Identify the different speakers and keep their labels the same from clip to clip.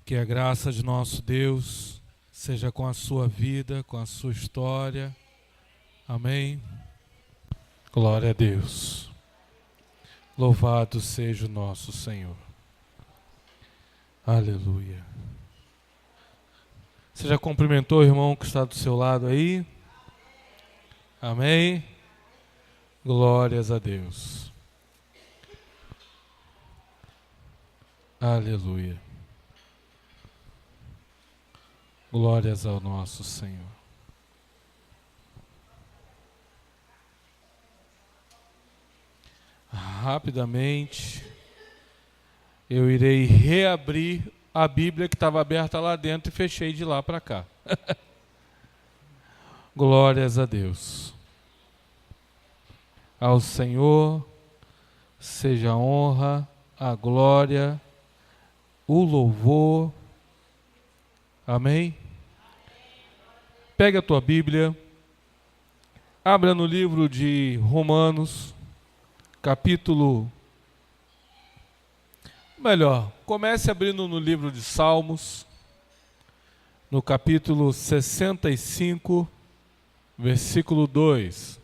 Speaker 1: Que a graça de nosso Deus seja com a sua vida, com a sua história. Amém. Glória a Deus. Louvado seja o nosso Senhor. Aleluia. Você já cumprimentou o irmão que está do seu lado aí? Amém. Glórias a Deus. Aleluia. Glórias ao nosso Senhor. Rapidamente, eu irei reabrir a Bíblia que estava aberta lá dentro e fechei de lá para cá. Glórias a Deus. Ao Senhor seja a honra, a glória, o louvor. Amém? Pega a tua Bíblia, abra no livro de Romanos, comece abrindo no livro de Salmos, no capítulo 65, versículo 2.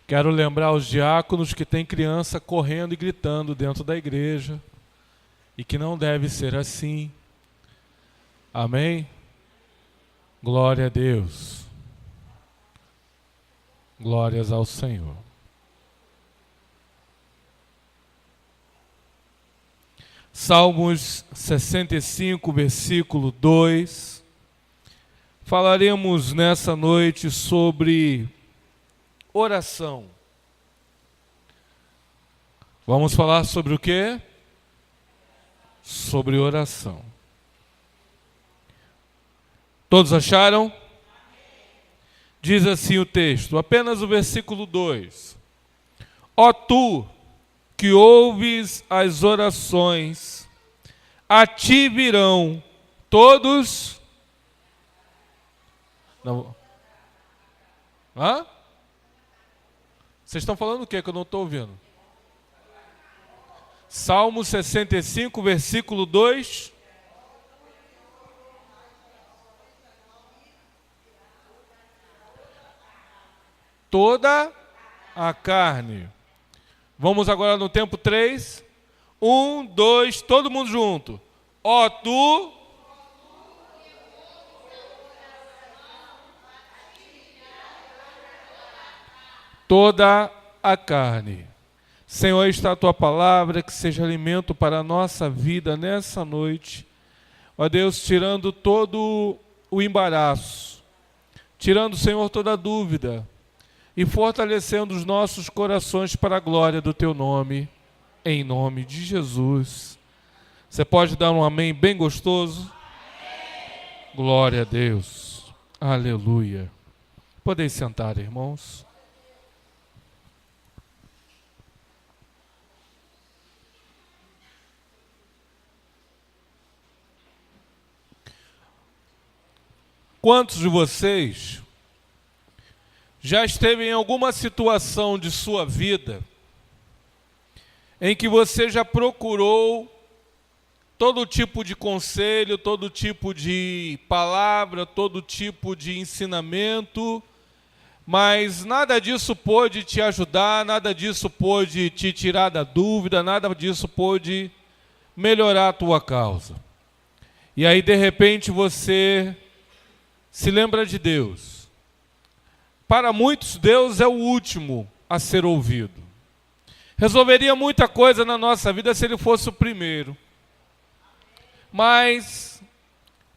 Speaker 1: Quero lembrar os diáconos que tem criança correndo e gritando dentro da igreja e que não deve ser assim. Amém? Glória a Deus. Glórias ao Senhor. Salmos 65, versículo 2. Falaremos nessa noite sobre oração. Vamos falar sobre o quê? Sobre oração. Todos acharam? Diz assim o texto, apenas o versículo 2. Ó tu, que ouves as orações, a ti virão todos... Não. Hã? Vocês estão falando o quê que eu não estou ouvindo? Salmo 65, versículo 2. Toda a carne. Vamos agora no tempo 3. 1, 2, todo mundo junto. Ó tu... toda a carne. Senhor, está a tua palavra, que seja alimento para a nossa vida nessa noite. Ó Deus, tirando todo o embaraço, tirando, Senhor, toda a dúvida e fortalecendo os nossos corações para a glória do teu nome, em nome de Jesus. Você pode dar um amém bem gostoso? Amém. Glória a Deus. Aleluia. Podeis sentar, irmãos. Quantos de vocês já esteve em alguma situação de sua vida em que você já procurou todo tipo de conselho, todo tipo de palavra, todo tipo de ensinamento, mas nada disso pôde te ajudar, nada disso pôde te tirar da dúvida, nada disso pôde melhorar a tua causa. E aí, de repente, você se lembra de Deus. Para muitos, Deus é o último a ser ouvido. Resolveria muita coisa na nossa vida se Ele fosse o primeiro. Mas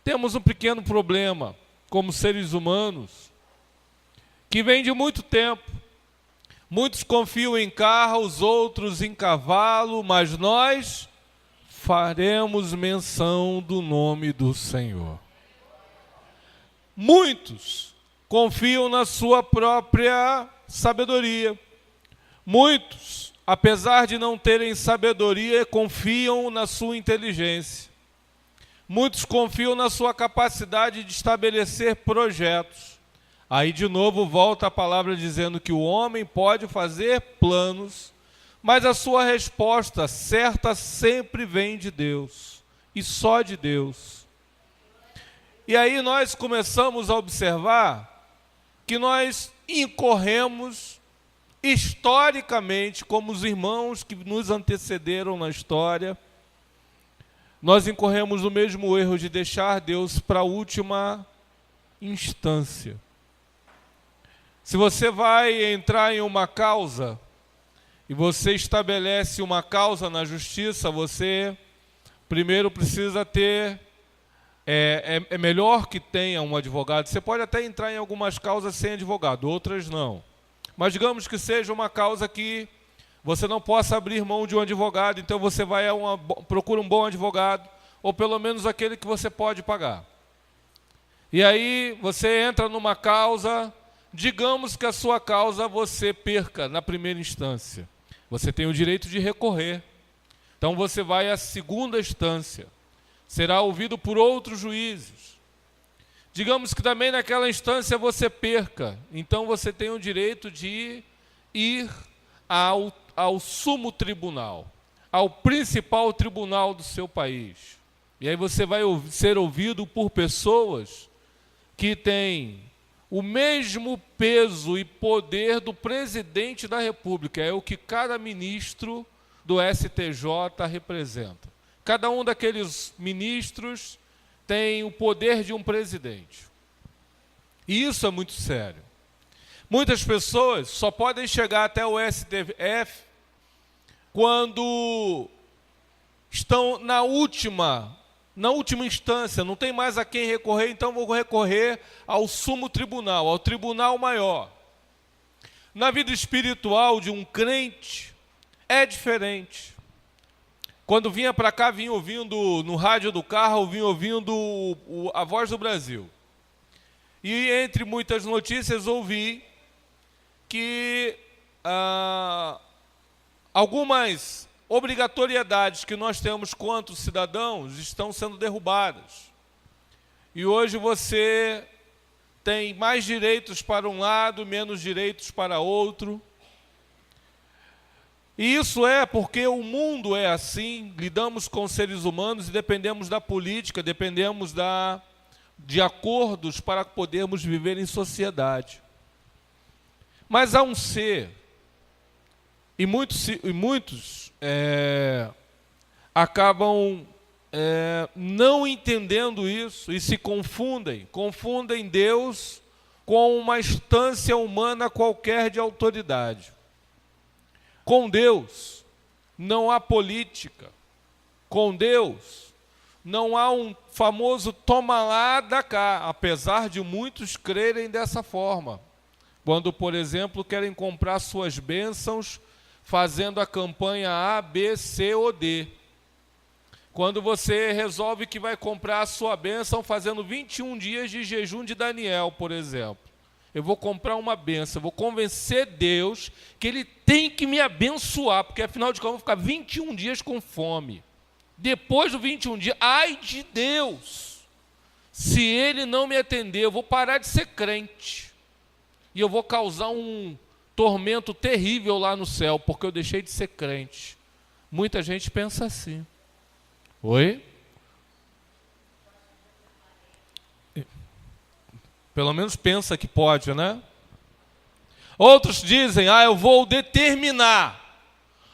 Speaker 1: temos um pequeno problema, como seres humanos, que vem de muito tempo. Muitos confiam em carros, outros em cavalo, mas nós faremos menção do nome do Senhor. Muitos confiam na sua própria sabedoria. Muitos, apesar de não terem sabedoria, confiam na sua inteligência. Muitos confiam na sua capacidade de estabelecer projetos. Aí de novo volta a palavra dizendo que o homem pode fazer planos, mas a sua resposta certa sempre vem de Deus, e só de Deus. E aí nós começamos a observar que nós incorremos historicamente, como os irmãos que nos antecederam na história, nós incorremos no mesmo erro de deixar Deus para a última instância. Se você vai entrar em uma causa e você estabelece uma causa na justiça, você primeiro precisa ter, é melhor que tenha um advogado. Você pode até entrar em algumas causas sem advogado, outras não. Mas digamos que seja uma causa que você não possa abrir mão de um advogado, então você vai procura um bom advogado, ou pelo menos aquele que você pode pagar. E aí você entra numa causa, digamos que a sua causa você perca na primeira instância. Você tem o direito de recorrer. Então você vai à segunda instância. Será ouvido por outros juízes. Digamos que também naquela instância você perca. Então você tem o direito de ir ao sumo tribunal, ao principal tribunal do seu país. E aí você vai ser ouvido por pessoas que têm o mesmo peso e poder do presidente da República. É o que cada ministro do STJ representa. Cada um daqueles ministros tem o poder de um presidente. E isso é muito sério. Muitas pessoas só podem chegar até o STF quando estão na última instância, não tem mais a quem recorrer, então vou recorrer ao sumo tribunal, ao tribunal maior. Na vida espiritual de um crente, é diferente. Quando vinha para cá, vinha ouvindo no rádio do carro, vinha ouvindo a Voz do Brasil. E entre muitas notícias ouvi que algumas obrigatoriedades que nós temos quanto cidadãos estão sendo derrubadas. E hoje você tem mais direitos para um lado, menos direitos para outro. E isso é porque o mundo é assim, lidamos com seres humanos e dependemos da política, dependemos de acordos para podermos viver em sociedade. Mas há um ser, e muitos acabam não entendendo isso e se confundem Deus com uma instância humana qualquer de autoridade. Com Deus não há política, com Deus não há um famoso toma lá da cá, apesar de muitos crerem dessa forma. Quando, por exemplo, querem comprar suas bênçãos fazendo a campanha A, B, C ou D. Quando você resolve que vai comprar a sua bênção fazendo 21 dias de jejum de Daniel, por exemplo. Eu vou comprar uma bênção, eu vou convencer Deus que Ele tem que me abençoar, porque afinal de contas eu vou ficar 21 dias com fome. Depois do 21 dias, ai de Deus, se Ele não me atender, eu vou parar de ser crente. E eu vou causar um tormento terrível lá no céu, porque eu deixei de ser crente. Muita gente pensa assim. Oi? Pelo menos pensa que pode, né? Outros dizem, eu vou determinar.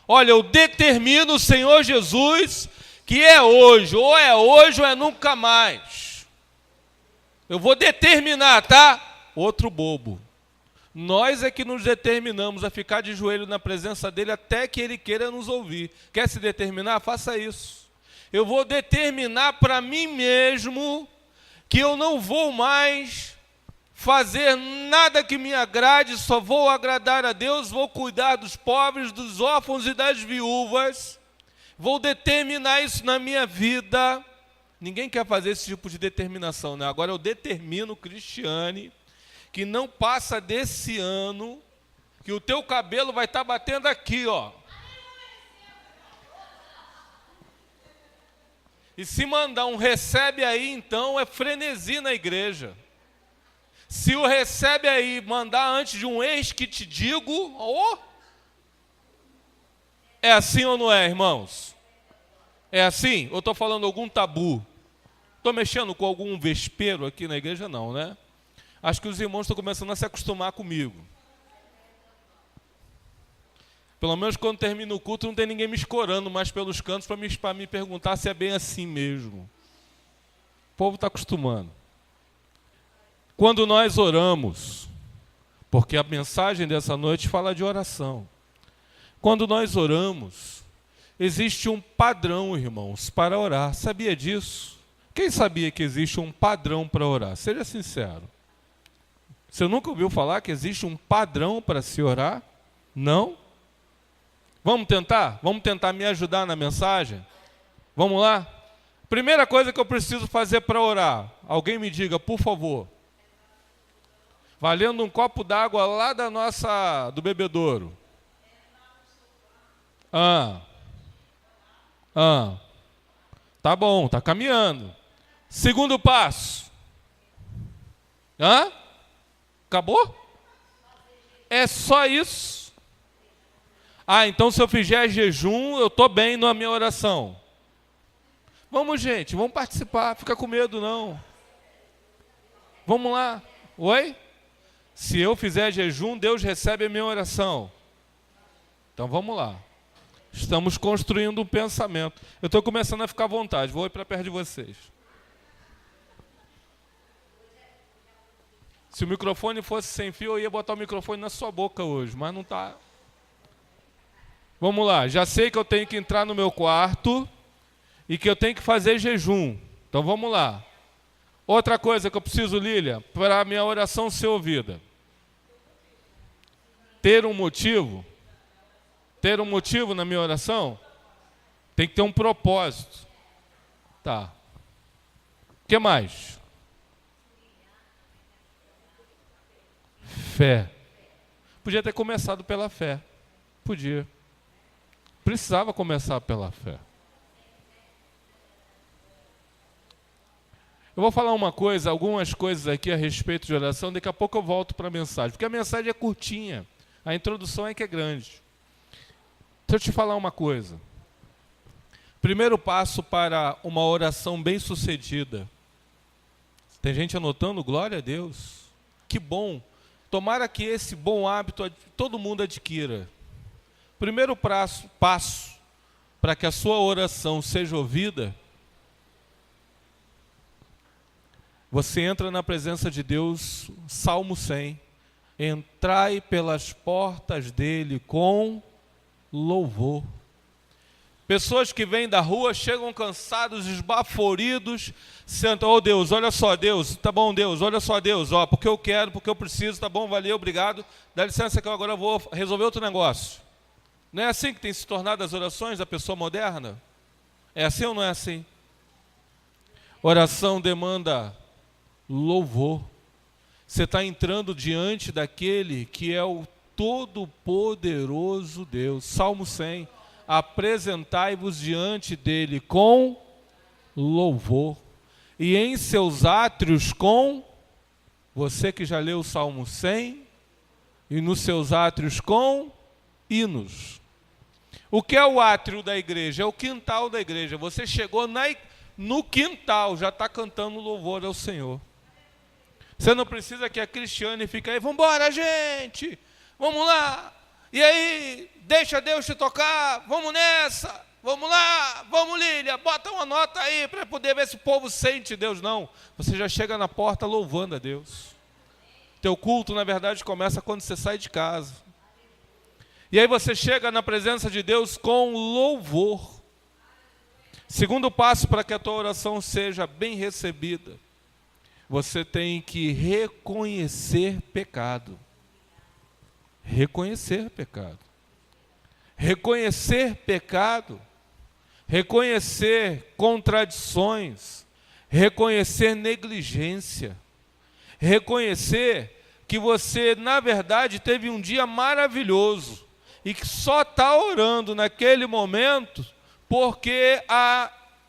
Speaker 1: Olha, eu determino, Senhor Jesus, que é hoje ou é nunca mais. Eu vou determinar, tá? Outro bobo. Nós é que nos determinamos a ficar de joelho na presença dele até que ele queira nos ouvir. Quer se determinar? Faça isso. Eu vou determinar para mim mesmo que eu não vou mais fazer nada que me agrade, só vou agradar a Deus, vou cuidar dos pobres, dos órfãos e das viúvas, vou determinar isso na minha vida. Ninguém quer fazer esse tipo de determinação, né? Agora eu determino, Cristiane, que não passa desse ano, que o teu cabelo vai estar batendo aqui, ó. E se mandar um recebe aí, então, é frenesi na igreja. Se o recebe aí mandar antes de um eis que te digo, É assim ou não é, irmãos? É assim? Ou estou falando algum tabu? Estou mexendo com algum vespeiro aqui na igreja? Não, né? Acho que os irmãos estão começando a se acostumar comigo. Pelo menos quando termina o culto não tem ninguém me escorando mais pelos cantos para me perguntar se é bem assim mesmo. O povo está acostumando. Quando nós oramos, porque a mensagem dessa noite fala de oração. Quando nós oramos, existe um padrão, irmãos, para orar. Sabia disso? Quem sabia que existe um padrão para orar? Seja sincero. Você nunca ouviu falar que existe um padrão para se orar? Não? Vamos tentar? Vamos tentar me ajudar na mensagem? Vamos lá? Primeira coisa que eu preciso fazer para orar. Alguém me diga, por favor. Valendo um copo d'água lá do bebedouro. Tá bom, tá caminhando. Segundo passo. Acabou? É só isso? Então se eu fizer jejum, eu estou bem na minha oração. Vamos, gente, vamos participar. Fica com medo, não. Vamos lá. Oi? Se eu fizer jejum, Deus recebe a minha oração. Então vamos lá. Estamos construindo um pensamento. Eu estou começando a ficar à vontade. Vou ir para perto de vocês. Se o microfone fosse sem fio, eu ia botar o microfone na sua boca hoje, mas não está. Vamos lá. Já sei que eu tenho que entrar no meu quarto e que eu tenho que fazer jejum. Então vamos lá. Outra coisa que eu preciso, Lília, para a minha oração ser ouvida. Ter um motivo na minha oração, tem que ter um propósito. Tá. O que mais? Fé. Podia ter começado pela fé. Podia. Precisava começar pela fé. Eu vou falar algumas coisas aqui a respeito de oração, daqui a pouco eu volto para a mensagem, porque a mensagem é curtinha, a introdução é que é grande. Deixa eu te falar uma coisa. Primeiro passo para uma oração bem-sucedida. Tem gente anotando? Glória a Deus. Que bom. Tomara que esse bom hábito todo mundo adquira. Primeiro passo para que a sua oração seja ouvida, você entra na presença de Deus, Salmo 100. Entrai pelas portas dele com louvor. Pessoas que vêm da rua, chegam cansados, esbaforidos, sentam, Deus, olha só, Deus, tá bom, Deus, olha só, Deus, porque eu quero, porque eu preciso, tá bom, valeu, obrigado, dá licença que eu agora vou resolver outro negócio. Não é assim que tem se tornado as orações da pessoa moderna? É assim ou não é assim? Oração demanda louvor. Você está entrando diante daquele que é o Todo-Poderoso Deus. Salmo 100. Apresentai-vos diante dele com louvor. E em seus átrios com... Você que já leu o Salmo 100. E nos seus átrios com hinos. O que é o átrio da igreja? É o quintal da igreja. Você chegou no quintal, já está cantando louvor ao Senhor. Você não precisa que a Cristiane fique aí, vamos embora, gente, vamos lá. E aí, deixa Deus te tocar, vamos nessa, vamos lá, vamos Lília, bota uma nota aí para poder ver se o povo sente Deus. Não, você já chega na porta louvando a Deus. Teu culto, na verdade, começa quando você sai de casa. E aí você chega na presença de Deus com louvor. Segundo passo para que a tua oração seja bem recebida, você tem que reconhecer pecado. Reconhecer pecado. Reconhecer pecado. Reconhecer contradições. Reconhecer negligência. Reconhecer que você, na verdade, teve um dia maravilhoso e que só está orando naquele momento porque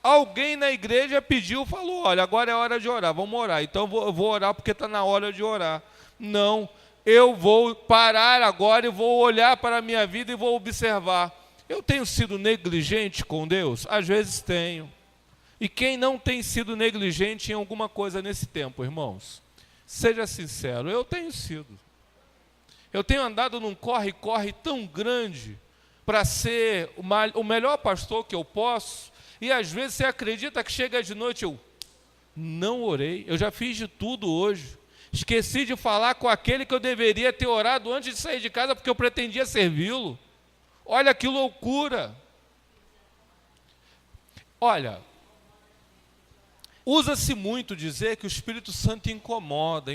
Speaker 1: alguém na igreja falou, olha, agora é hora de orar, vamos orar. Então eu vou orar porque está na hora de orar. Não, eu vou parar agora e vou olhar para a minha vida e vou observar. Eu tenho sido negligente com Deus? Às vezes tenho. E quem não tem sido negligente em alguma coisa nesse tempo, irmãos? Seja sincero, eu tenho sido. Eu tenho andado num corre-corre tão grande para ser o melhor pastor que eu posso, e às vezes você acredita que chega de noite, eu não orei, eu já fiz de tudo hoje. Esqueci de falar com aquele que eu deveria ter orado antes de sair de casa, porque eu pretendia servi-lo. Olha que loucura. Olha, usa-se muito dizer que o Espírito Santo incomoda.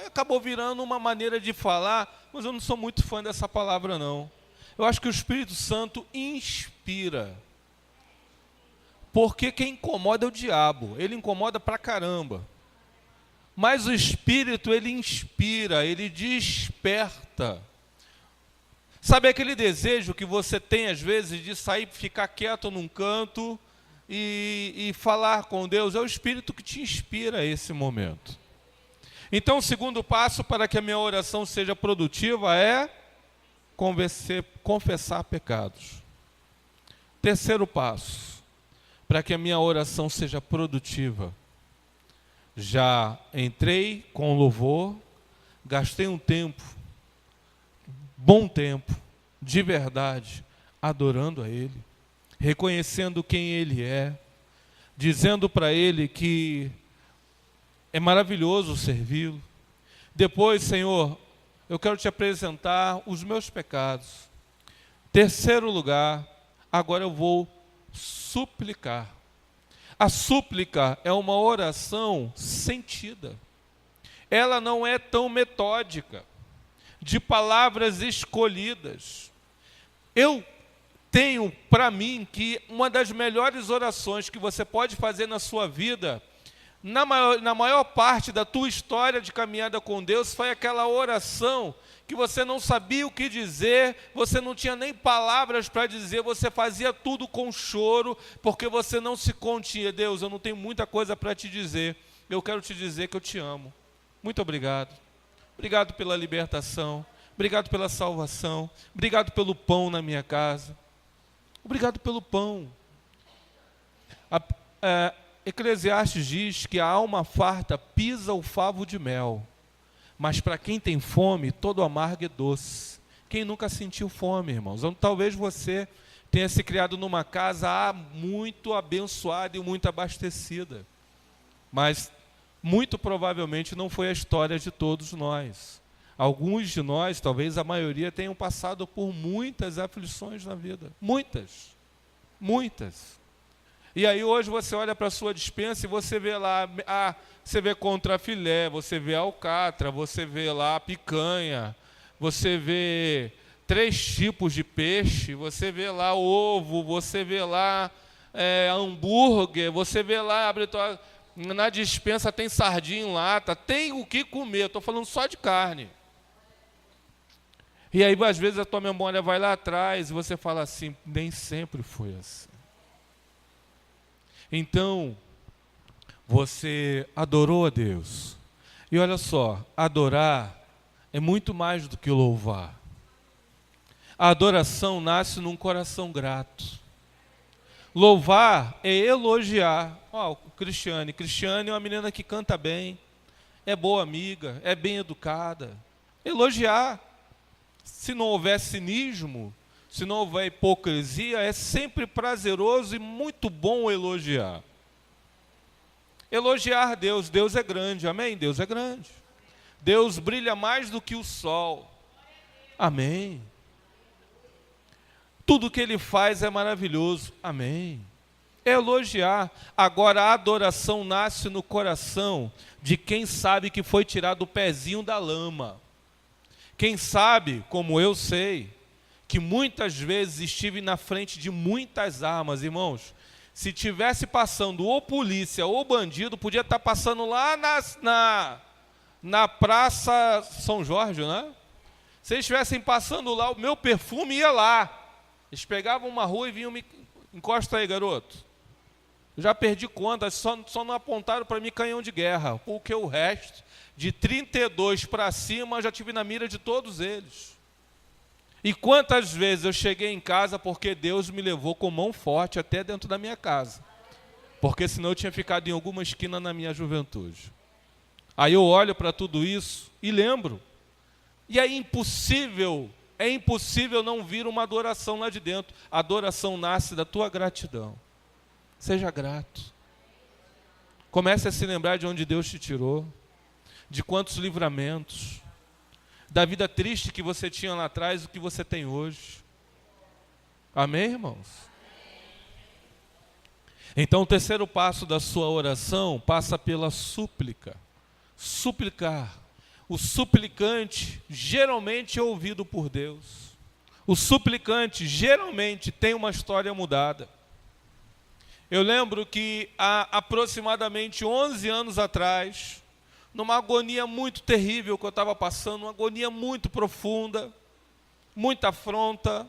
Speaker 1: Acabou virando uma maneira de falar, mas eu não sou muito fã dessa palavra, não. Eu acho que o Espírito Santo inspira. Porque quem incomoda é o diabo. Ele incomoda pra caramba. Mas o Espírito, ele inspira, ele desperta. Sabe aquele desejo que você tem às vezes de sair, ficar quieto num canto e falar com Deus? É o Espírito que te inspira a esse momento. Então o segundo passo para que a minha oração seja produtiva é confessar pecados. Terceiro passo, para que a minha oração seja produtiva. Já entrei com louvor, gastei um tempo, bom tempo, de verdade, adorando a Ele, reconhecendo quem Ele é, dizendo para Ele que é maravilhoso servi-lo. Depois, Senhor, eu quero te apresentar os meus pecados. Terceiro lugar, agora eu vou suplicar. A súplica é uma oração sentida. Ela não é tão metódica, de palavras escolhidas. Eu tenho para mim que uma das melhores orações que você pode fazer na sua vida, na maior parte da tua história de caminhada com Deus, foi aquela oração que você não sabia o que dizer, você não tinha nem palavras para dizer, você fazia tudo com choro, porque você não se continha. Deus, eu não tenho muita coisa para te dizer, eu quero te dizer que eu te amo. Muito obrigado. Obrigado pela libertação, obrigado pela salvação, obrigado pelo pão na minha casa. Obrigado pelo pão. Eclesiastes diz que a alma farta pisa o favo de mel. Mas para quem tem fome, todo amargo é doce. Quem nunca sentiu fome, irmãos? Talvez você tenha se criado numa casa muito abençoada e muito abastecida. Mas, muito provavelmente, não foi a história de todos nós. Alguns de nós, talvez a maioria, tenham passado por muitas aflições na vida. Muitas. Muitas. E aí hoje você olha para a sua despensa e você vê lá, você vê contrafilé, você vê alcatra, você vê lá picanha, você vê 3 tipos de peixe, você vê lá ovo, você vê lá hambúrguer, você vê lá, na despensa tem sardinha em lata, tem o que comer, estou falando só de carne. E aí às vezes a tua memória vai lá atrás e você fala assim, nem sempre foi assim. Então, você adorou a Deus. E olha só, adorar é muito mais do que louvar. A adoração nasce num coração grato. Louvar é elogiar. Ó, Cristiane é uma menina que canta bem, é boa amiga, é bem educada. Elogiar. Se não houver cinismo, se não houver hipocrisia, é sempre prazeroso e muito bom elogiar. Elogiar Deus. Deus é grande, amém? Deus é grande. Deus brilha mais do que o sol, amém? Tudo que Ele faz é maravilhoso, amém? É elogiar. Agora a adoração nasce no coração de quem sabe que foi tirado o pezinho da lama. Quem sabe, como eu sei, que muitas vezes estive na frente de muitas armas, irmãos. Se tivesse passando ou polícia ou bandido, podia estar passando lá na Praça São Jorge, né? Se eles estivessem passando lá, o meu perfume ia lá. Eles pegavam uma rua e vinham me... Encosta aí, garoto. Eu já perdi conta, só não apontaram para mim canhão de guerra, porque o resto, de 32 para cima, já tive na mira de todos eles. E quantas vezes eu cheguei em casa porque Deus me levou com mão forte até dentro da minha casa. Porque senão eu tinha ficado em alguma esquina na minha juventude. Aí eu olho para tudo isso e lembro. E é impossível não vir uma adoração lá de dentro. A adoração nasce da tua gratidão. Seja grato. Comece a se lembrar de onde Deus te tirou, de quantos livramentos, da vida triste que você tinha lá atrás e o que você tem hoje. Amém, irmãos? Então, o terceiro passo da sua oração passa pela súplica. Suplicar. O suplicante geralmente é ouvido por Deus. O suplicante geralmente tem uma história mudada. Eu lembro que há aproximadamente 11 anos atrás, numa agonia muito terrível que eu estava passando, uma agonia muito profunda, muita afronta.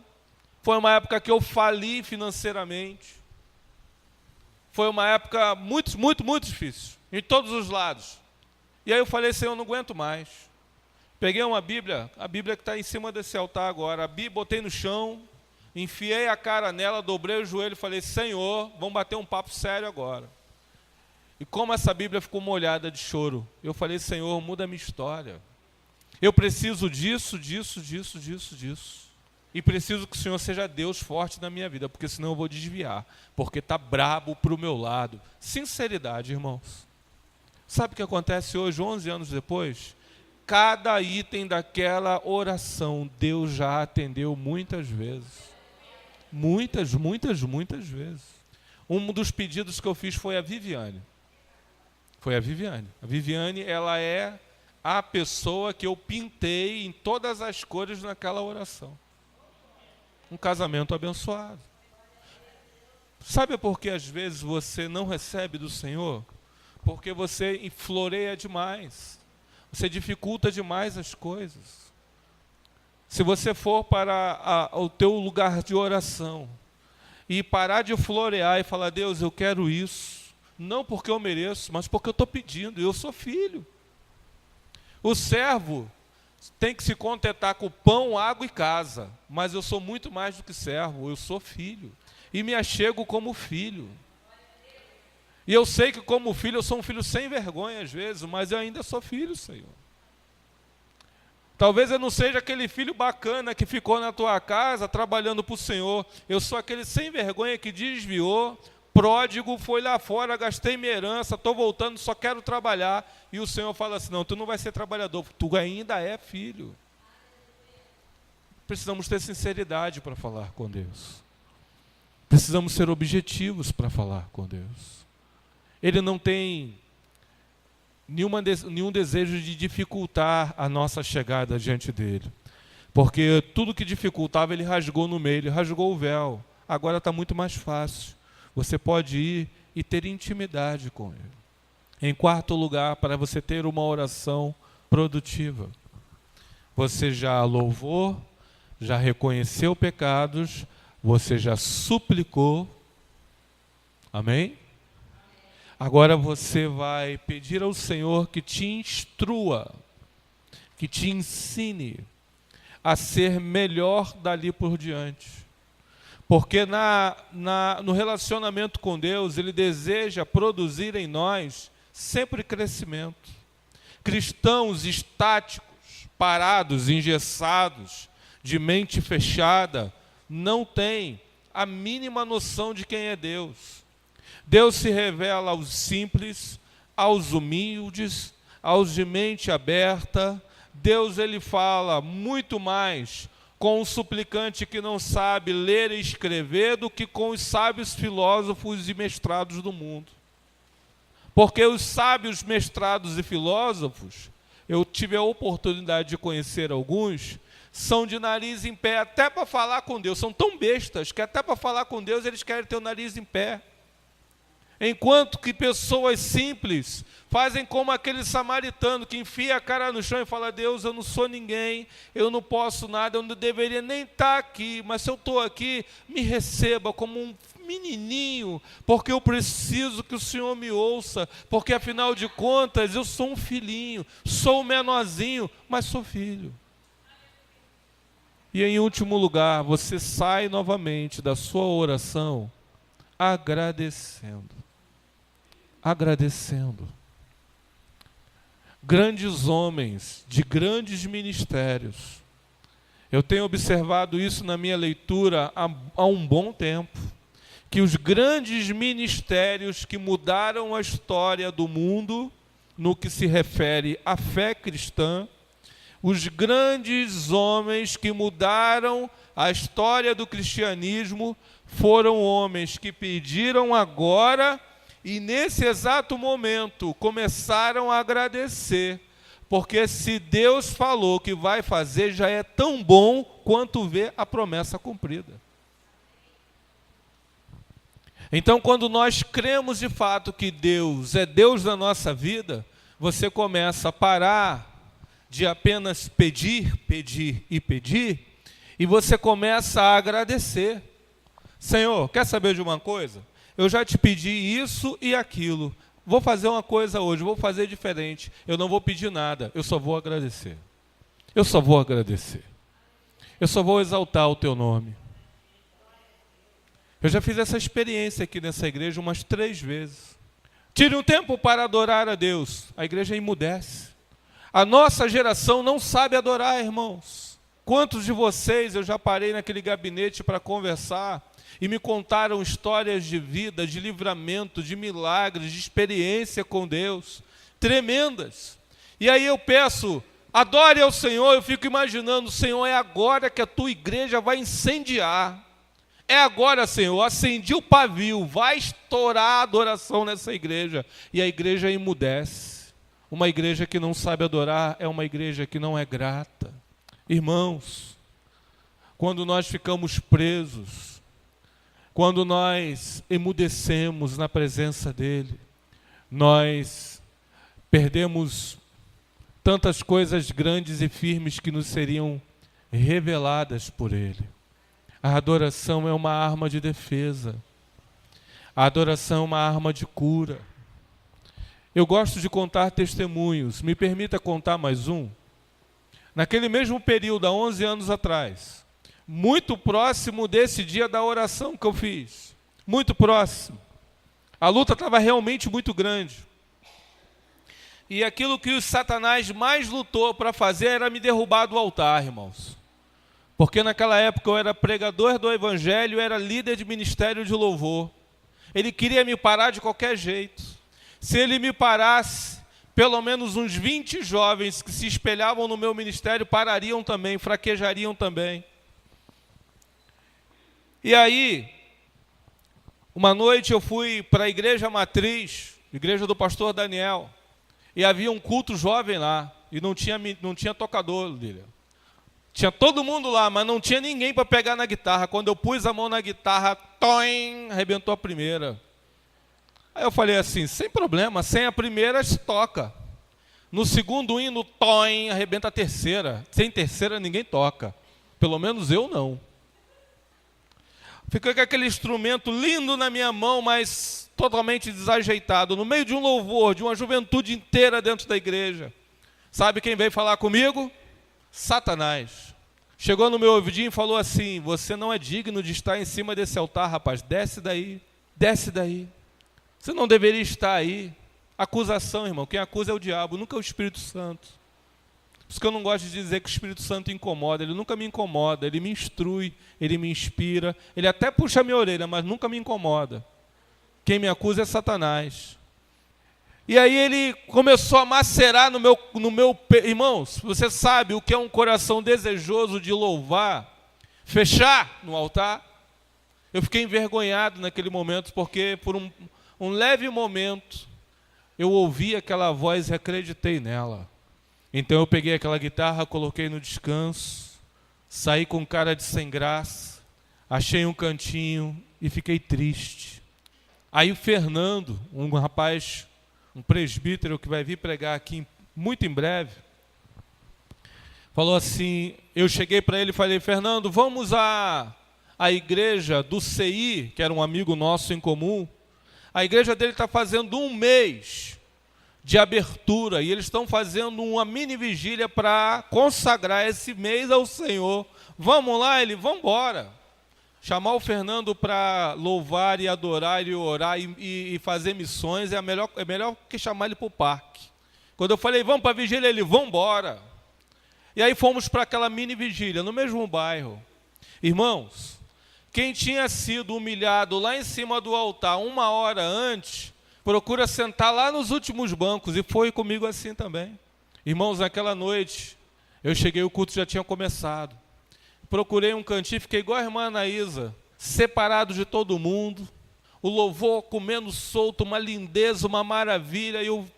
Speaker 1: Foi uma época que eu fali financeiramente. Foi uma época muito, muito, muito difícil, em todos os lados. E aí eu falei, Senhor, eu não aguento mais. Peguei uma Bíblia, a Bíblia que está em cima desse altar agora, botei no chão, enfiei a cara nela, dobrei o joelho e falei, Senhor, vamos bater um papo sério agora. E como essa Bíblia ficou molhada de choro, eu falei, Senhor, muda a minha história. Eu preciso disso. E preciso que o Senhor seja Deus forte na minha vida, porque senão eu vou desviar, porque está brabo para o meu lado. Sinceridade, irmãos. Sabe o que acontece hoje, 11 anos depois? Cada item daquela oração, Deus já atendeu muitas vezes. Muitas vezes. Um dos pedidos que eu fiz foi a Viviane. A Viviane, ela é a pessoa que eu pintei em todas as cores naquela oração. Um casamento abençoado. Sabe por que às vezes você não recebe do Senhor? Porque você floreia demais. Você dificulta demais as coisas. Se você for para o teu lugar de oração e parar de florear e falar, Deus, eu quero isso, não porque eu mereço, mas porque eu estou pedindo, eu sou filho. O servo tem que se contentar com pão, água e casa, mas eu sou muito mais do que servo, eu sou filho, e me achego como filho. E eu sei que como filho, eu sou um filho sem vergonha às vezes, mas eu ainda sou filho, Senhor. Talvez eu não seja aquele filho bacana que ficou na tua casa trabalhando para o Senhor. Eu sou aquele sem vergonha que desviou, pródigo, foi lá fora, gastei minha herança, estou voltando, só quero trabalhar. E o Senhor fala assim, não, tu não vai ser trabalhador, tu ainda é filho. Precisamos ter sinceridade para falar com Deus. Precisamos ser objetivos para falar com Deus. Ele não tem nenhum desejo de dificultar a nossa chegada diante dele. Porque tudo que dificultava, ele rasgou no meio, ele rasgou o véu. Agora está muito mais fácil. Você pode ir e ter intimidade com ele. Em quarto lugar, para você ter uma oração produtiva. Você já louvou, já reconheceu pecados, você já suplicou. Amém? Agora você vai pedir ao Senhor que te instrua, que te ensine a ser melhor dali por diante. Porque no relacionamento com Deus, Ele deseja produzir em nós sempre crescimento. Cristãos estáticos, parados, engessados, de mente fechada, não têm a mínima noção de quem é Deus. Deus se revela aos simples, aos humildes, aos de mente aberta. Deus, ele fala muito mais com o suplicante que não sabe ler e escrever do que com os sábios filósofos e mestrados do mundo. Porque os sábios mestrados e filósofos, eu tive a oportunidade de conhecer alguns, são de nariz em pé, até para falar com Deus. São tão bestas que até para falar com Deus eles querem ter o nariz em pé. Enquanto que pessoas simples fazem como aquele samaritano que enfia a cara no chão e fala, Deus, eu não sou ninguém, eu não posso nada, eu não deveria nem estar aqui, mas se eu estou aqui, me receba como um menininho, porque eu preciso que o Senhor me ouça, porque afinal de contas eu sou um filhinho, sou um menorzinho, mas sou filho. E em último lugar, você sai novamente da sua oração agradecendo. Agradecendo. Grandes homens de grandes ministérios. Eu tenho observado isso na minha leitura há um bom tempo. Que os grandes ministérios que mudaram a história do mundo, no que se refere à fé cristã, os grandes homens que mudaram a história do cristianismo, foram homens que pediram agora e nesse exato momento começaram a agradecer, porque se Deus falou que vai fazer, já é tão bom quanto ver a promessa cumprida. Então, quando nós cremos de fato que Deus é Deus da nossa vida, você começa a parar de apenas pedir, pedir e pedir, e você começa a agradecer. Senhor, quer saber de uma coisa? Eu já te pedi isso e aquilo. Vou fazer uma coisa hoje, vou fazer diferente. Eu não vou pedir nada, eu só vou agradecer. Eu só vou agradecer. Eu só vou exaltar o teu nome. Eu já fiz essa experiência aqui nessa igreja umas 3 vezes. Tire um tempo para adorar a Deus. A igreja emudece. A nossa geração não sabe adorar, irmãos. Quantos de vocês eu já parei naquele gabinete para conversar e me contaram histórias de vida, de livramento, de milagres, de experiência com Deus, tremendas. E aí eu peço, adore ao Senhor, eu fico imaginando, Senhor, é agora que a tua igreja vai incendiar. É agora, Senhor, acendi o pavio, vai estourar a adoração nessa igreja. E a igreja emudece. Uma igreja que não sabe adorar é uma igreja que não é grata. Irmãos, quando nós ficamos presos, quando nós emudecemos na presença dEle, nós perdemos tantas coisas grandes e firmes que nos seriam reveladas por Ele. A adoração é uma arma de defesa. A adoração é uma arma de cura. Eu gosto de contar testemunhos. Me permita contar mais um. Naquele mesmo período, há 11 anos atrás, muito próximo desse dia da oração que eu fiz, muito próximo. A luta estava realmente muito grande. E aquilo que o Satanás mais lutou para fazer era me derrubar do altar, irmãos. Porque naquela época eu era pregador do evangelho, era líder de ministério de louvor. Ele queria me parar de qualquer jeito. Se ele me parasse, pelo menos uns 20 jovens que se espelhavam no meu ministério parariam também, fraquejariam também. E aí, uma noite eu fui para a igreja matriz, igreja do pastor Daniel, e havia um culto jovem lá, e não tinha tocador, Lília. Tinha todo mundo lá, mas não tinha ninguém para pegar na guitarra. Quando eu pus a mão na guitarra, toim, arrebentou a primeira. Aí eu falei assim, sem problema, sem a primeira se toca. No segundo hino, toim, arrebenta a terceira. Sem terceira ninguém toca. Pelo menos eu não. Fiquei com aquele instrumento lindo na minha mão, mas totalmente desajeitado. No meio de um louvor, de uma juventude inteira dentro da igreja. Sabe quem veio falar comigo? Satanás. Chegou no meu ouvidinho e falou assim, você não é digno de estar em cima desse altar, rapaz, desce daí, desce daí. Você não deveria estar aí. Acusação, irmão, quem acusa é o diabo, nunca é o Espírito Santo. Por isso que eu não gosto de dizer que o Espírito Santo incomoda, ele nunca me incomoda, ele me instrui, ele me inspira, ele até puxa a minha orelha, mas nunca me incomoda. Quem me acusa é Satanás. E aí ele começou a macerar no meu... Irmãos, você sabe o que é um coração desejoso de louvar? Fechar no altar? Eu fiquei envergonhado naquele momento, porque por um leve momento, eu ouvi aquela voz e acreditei nela. Então eu peguei aquela guitarra, coloquei no descanso, saí com cara de sem graça, achei um cantinho e fiquei triste. Aí o Fernando, um rapaz... um presbítero que vai vir pregar aqui muito em breve, falou assim, eu cheguei para ele e falei, Fernando, vamos à igreja do CI, que era um amigo nosso em comum, a igreja dele está fazendo 1 mês de abertura, e eles estão fazendo uma mini vigília para consagrar esse mês ao Senhor. Vamos lá, vamos embora. Chamar o Fernando para louvar e adorar e orar e fazer missões é melhor que chamar ele para o parque. Quando eu falei, vamos para a vigília, vamos embora. E aí fomos para aquela mini vigília, no mesmo bairro. Irmãos, quem tinha sido humilhado lá em cima do altar 1 hora antes, procura sentar lá nos últimos bancos, e foi comigo assim também. Irmãos, naquela noite, eu cheguei, o culto já tinha começado. Procurei um cantinho, fiquei igual a irmã Anaísa, separado de todo mundo, o louvor comendo solto, uma lindeza, uma maravilha, e eu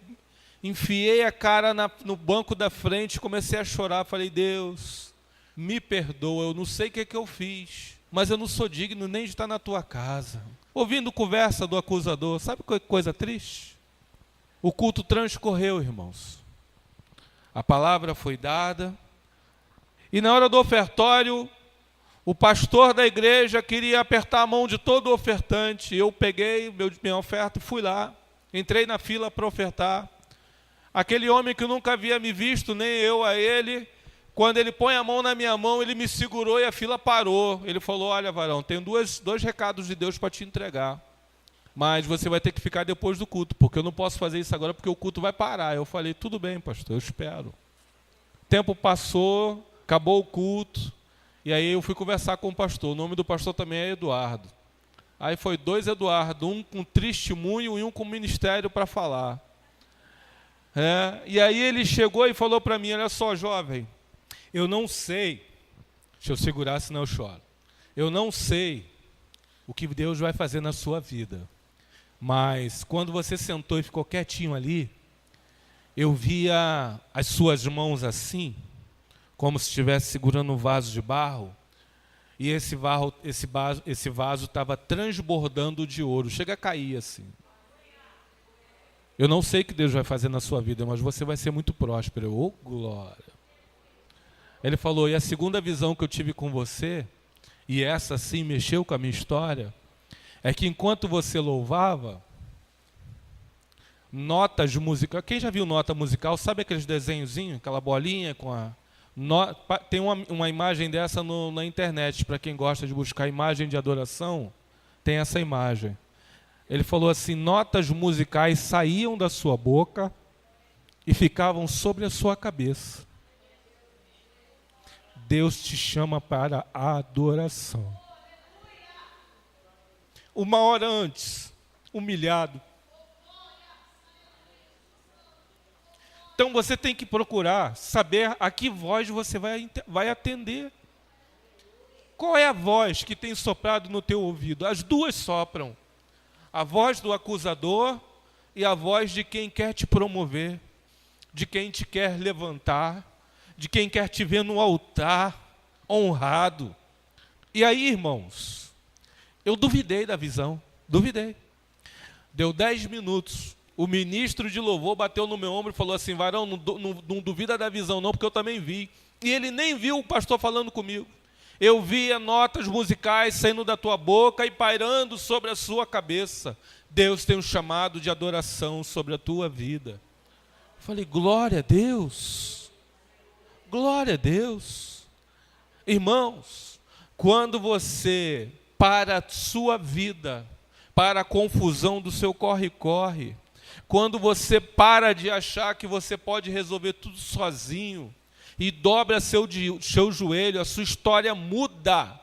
Speaker 1: enfiei a cara no banco da frente, comecei a chorar, falei, Deus, me perdoa, eu não sei o que eu fiz, mas eu não sou digno nem de estar na tua casa. Ouvindo conversa do acusador, sabe que coisa triste? O culto transcorreu, irmãos. A palavra foi dada, e na hora do ofertório, o pastor da igreja queria apertar a mão de todo o ofertante. Eu peguei minha oferta e fui lá. Entrei na fila para ofertar. Aquele homem que nunca havia me visto, nem eu a ele, quando ele põe a mão na minha mão, ele me segurou e a fila parou. Ele falou, olha, varão, tenho dois recados de Deus para te entregar. Mas você vai ter que ficar depois do culto, porque eu não posso fazer isso agora, porque o culto vai parar. Eu falei, tudo bem, pastor, eu espero. O tempo passou, acabou o culto, e aí eu fui conversar com o pastor. O nome do pastor também é Eduardo. Aí foi 2 Eduardo, um com testemunho e um com ministério para falar. E aí ele chegou e falou para mim, olha só, jovem, eu não sei, deixa eu segurar, senão eu choro. Eu não sei o que Deus vai fazer na sua vida, mas quando você sentou e ficou quietinho ali, eu via as suas mãos assim, como se estivesse segurando um vaso de barro, e esse vaso estava transbordando de ouro, chega a cair assim. Eu não sei o que Deus vai fazer na sua vida, mas você vai ser muito próspero. Oh, glória! Ele falou, e a segunda visão que eu tive com você, e essa sim mexeu com a minha história, é que enquanto você louvava, notas musicais, quem já viu nota musical, sabe aqueles desenhozinhos, aquela bolinha com a... Tem uma imagem dessa na internet, para quem gosta de buscar imagem de adoração, tem essa imagem. Ele falou assim, notas musicais saíam da sua boca e ficavam sobre a sua cabeça. Deus te chama para a adoração. 1 hora antes, humilhado. Então você tem que procurar saber a que voz você vai atender. Qual é a voz que tem soprado no teu ouvido? As duas sopram. A voz do acusador e a voz de quem quer te promover, de quem te quer levantar, de quem quer te ver no altar, honrado. E aí, irmãos, eu duvidei da visão, duvidei. Deu 10 minutos, o ministro de louvor bateu no meu ombro e falou assim, varão, não duvida da visão não, porque eu também vi. E ele nem viu o pastor falando comigo. Eu via notas musicais saindo da tua boca e pairando sobre a sua cabeça. Deus tem um chamado de adoração sobre a tua vida. Eu falei, glória a Deus. Glória a Deus. Irmãos, quando você para a sua vida, para a confusão do seu corre-corre, quando você para de achar que você pode resolver tudo sozinho, e dobra seu joelho, a sua história muda.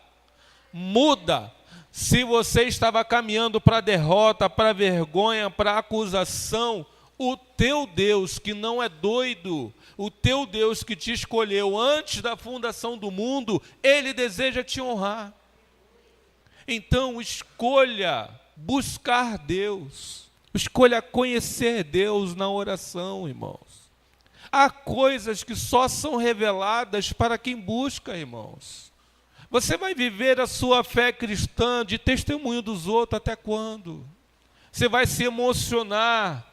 Speaker 1: Muda. Se você estava caminhando para a derrota, para a vergonha, para a acusação, o teu Deus, que não é doido, o teu Deus que te escolheu antes da fundação do mundo, Ele deseja te honrar. Então, escolha buscar Deus. Escolha conhecer Deus na oração, irmãos. Há coisas que só são reveladas para quem busca, irmãos. Você vai viver a sua fé cristã de testemunho dos outros até quando? Você vai se emocionar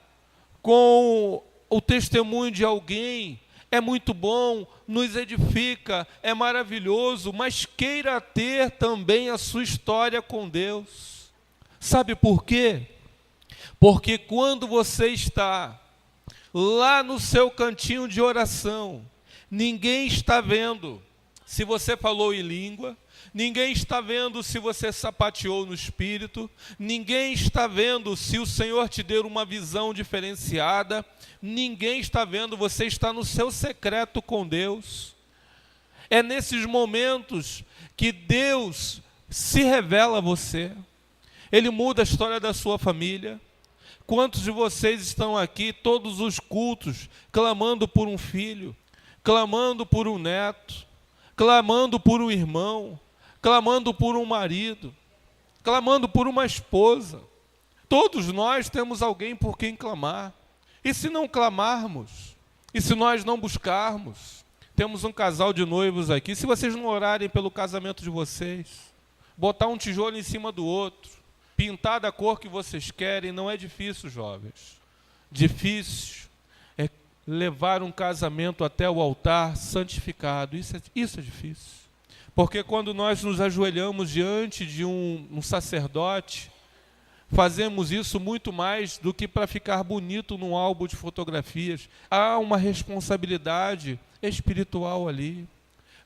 Speaker 1: com o testemunho de alguém. É muito bom, nos edifica, é maravilhoso, mas queira ter também a sua história com Deus. Sabe por quê? Porque quando você está lá no seu cantinho de oração. Ninguém está vendo se você falou em língua, ninguém está vendo se você sapateou no espírito, ninguém está vendo se o Senhor te deu uma visão diferenciada, ninguém está vendo, você está no seu secreto com Deus. É nesses momentos que Deus se revela a você. Ele muda a história da sua família. Quantos de vocês estão aqui, todos os cultos, clamando por um filho, clamando por um neto, clamando por um irmão, clamando por um marido, clamando por uma esposa? Todos nós temos alguém por quem clamar. E se não clamarmos? E se nós não buscarmos? Temos um casal de noivos aqui. Se vocês não orarem pelo casamento de vocês, botar um tijolo em cima do outro, pintar da cor que vocês querem, não é difícil, jovens. Difícil é levar um casamento até o altar santificado. Isso é difícil. Porque quando nós nos ajoelhamos diante de um sacerdote, fazemos isso muito mais do que para ficar bonito num álbum de fotografias. Há uma responsabilidade espiritual ali.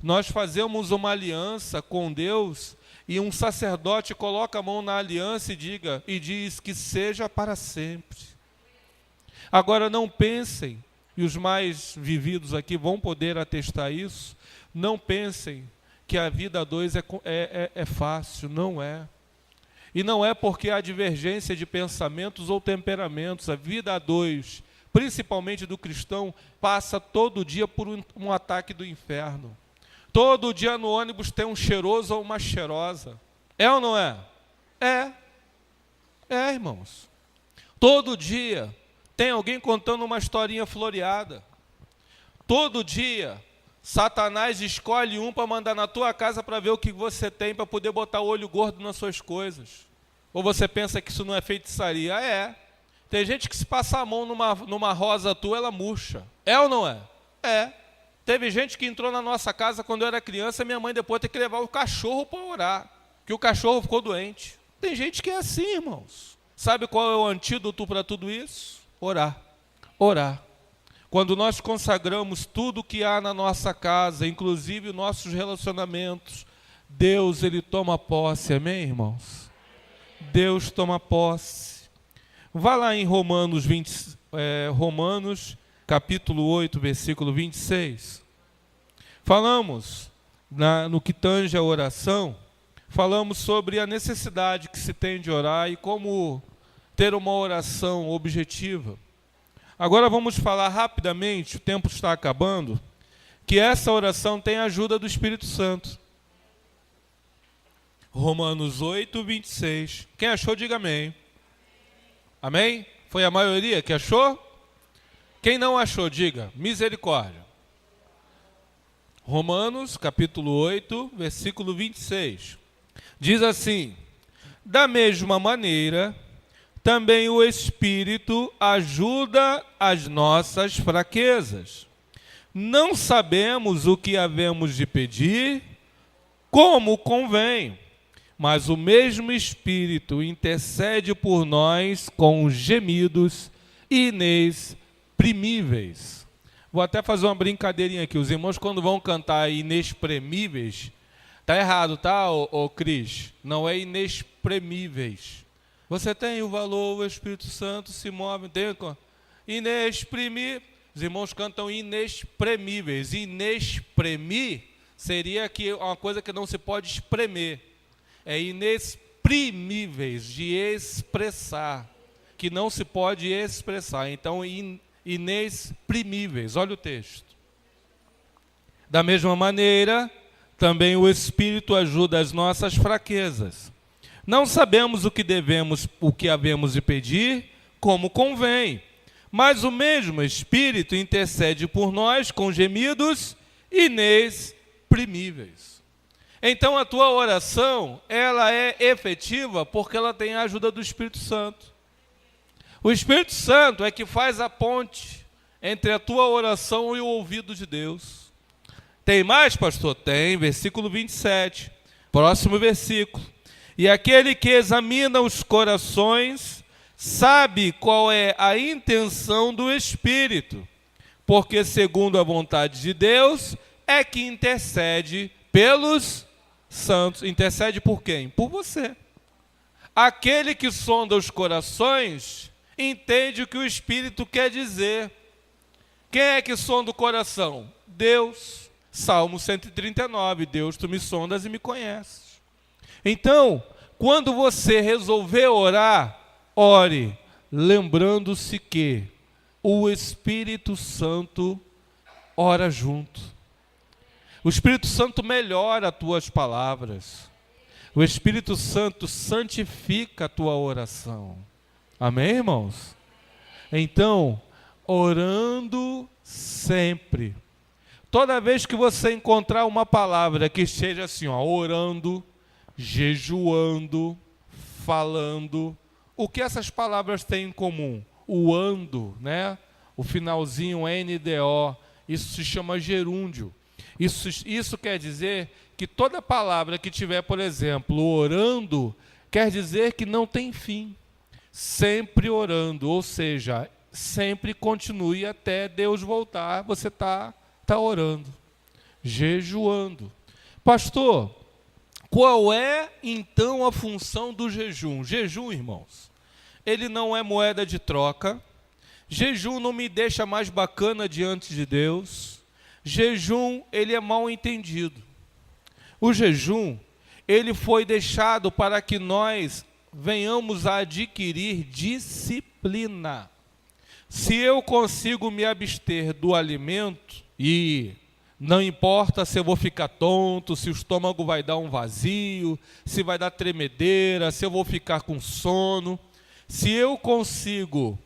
Speaker 1: Nós fazemos uma aliança com Deus e um sacerdote coloca a mão na aliança e diz que seja para sempre. Agora não pensem, e os mais vividos aqui vão poder atestar isso, não pensem que a vida a dois é fácil, não é. E não é porque há divergência de pensamentos ou temperamentos. A vida a dois, principalmente do cristão, passa todo dia por um ataque do inferno. Todo dia no ônibus tem um cheiroso ou uma cheirosa. É ou não é? É, irmãos. Todo dia tem alguém contando uma historinha floreada. Todo dia Satanás escolhe um para mandar na tua casa para ver o que você tem, para poder botar o olho gordo nas suas coisas. Ou você pensa que isso não é feitiçaria? É. Tem gente que se passar a mão numa rosa tua, ela murcha. É ou não é? É. Teve gente que entrou na nossa casa quando eu era criança, minha mãe depois teve que levar o cachorro para orar, que o cachorro ficou doente. Tem gente que é assim, irmãos. Sabe qual é o antídoto para tudo isso? Orar. Orar. Quando nós consagramos tudo que há na nossa casa, inclusive nossos relacionamentos, Deus, Ele toma posse, amém, irmãos? Deus toma posse. Vá lá em Romanos, capítulo 8, versículo 26. Falamos, no que tange a oração, falamos sobre a necessidade que se tem de orar e como ter uma oração objetiva. Agora vamos falar rapidamente, o tempo está acabando, que essa oração tem a ajuda do Espírito Santo. Romanos 8, 26. Quem achou, diga amém. Amém? Foi a maioria que achou? Quem não achou, diga misericórdia. Romanos, capítulo 8, versículo 26. Diz assim: da mesma maneira, também o Espírito ajuda as nossas fraquezas. Não sabemos o que havemos de pedir, como convém, mas o mesmo Espírito intercede por nós com gemidos inexprimíveis. Vou até fazer uma brincadeirinha aqui. Os irmãos, quando vão cantar inexprimíveis, tá errado, tá, ô Cris? Não é inexprimíveis. Você tem o valor, o Espírito Santo se move, tem inexprimível. Os irmãos cantam inexprimíveis. Inexprimir seria uma coisa que não se pode espremer. É inexprimíveis, de expressar, que não se pode expressar. Então, inexprimíveis. Olha o texto. Da mesma maneira, também o Espírito ajuda as nossas fraquezas. Não sabemos o que havemos de pedir, como convém, mas o mesmo Espírito intercede por nós com gemidos inexprimíveis. Então a tua oração, ela é efetiva porque ela tem a ajuda do Espírito Santo. O Espírito Santo é que faz a ponte entre a tua oração e o ouvido de Deus. Tem mais, pastor? Tem, versículo 27, próximo versículo. E aquele que examina os corações sabe qual é a intenção do Espírito, porque segundo a vontade de Deus é que intercede pelos santos. Intercede por quem? Por você. Aquele que sonda os corações entende o que o Espírito quer dizer. Quem é que sonda o coração? Deus. Salmo 139, Deus, tu me sondas e me conheces. Então, quando você resolver orar, ore, lembrando-se que o Espírito Santo ora junto. O Espírito Santo melhora as tuas palavras. O Espírito Santo santifica a tua oração. Amém, irmãos? Então, orando sempre. Toda vez que você encontrar uma palavra que esteja assim, ó, orando, jejuando, falando, o que essas palavras têm em comum? O ando, né? O finalzinho NDO, isso se chama gerúndio. Isso quer dizer que toda palavra que tiver, por exemplo, orando, quer dizer que não tem fim. Sempre orando, ou seja, sempre continue até Deus voltar, você está orando, jejuando. Pastor, qual é então a função do jejum? Jejum, irmãos, ele não é moeda de troca. Jejum não me deixa mais bacana diante de Deus. Jejum, ele é mal entendido. O jejum, ele foi deixado para que nós venhamos a adquirir disciplina. Se eu consigo me abster do alimento, e não importa se eu vou ficar tonto, se o estômago vai dar um vazio, se vai dar tremedeira, se eu vou ficar com sono, se eu consigo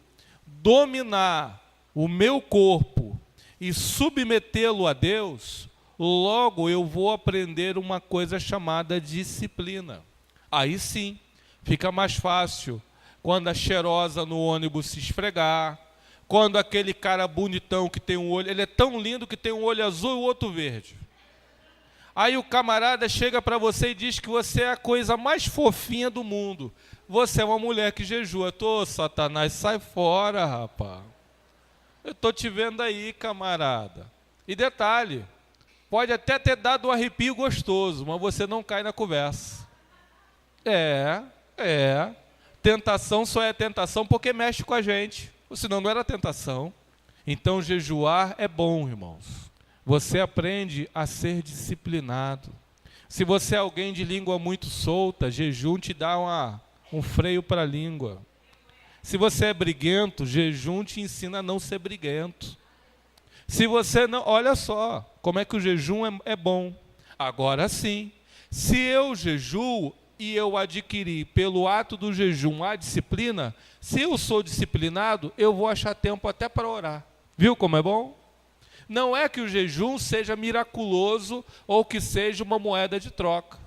Speaker 1: dominar o meu corpo e submetê-lo a Deus, logo eu vou aprender uma coisa chamada disciplina. Aí sim, fica mais fácil quando a cheirosa no ônibus se esfregar, quando aquele cara bonitão que tem um olho, ele é tão lindo que tem um olho azul e o outro verde. Aí o camarada chega para você e diz que você é a coisa mais fofinha do mundo. Você é uma mulher que jejua. Tô, Satanás, sai fora, rapaz. Eu tô te vendo aí, camarada. E detalhe, pode até ter dado um arrepio gostoso, mas você não cai na conversa. Tentação só é tentação porque mexe com a gente. Senão não era tentação. Então jejuar é bom, irmãos. Você aprende a ser disciplinado. Se você é alguém de língua muito solta, jejum te dá um freio para a língua. Se você é briguento, jejum te ensina a não ser briguento. Se você não, olha só, como é que o jejum é bom. Agora sim, se eu jejuo e eu adquiri pelo ato do jejum a disciplina, se eu sou disciplinado, eu vou achar tempo até para orar. Viu como é bom? Não é que o jejum seja miraculoso ou que seja uma moeda de troca.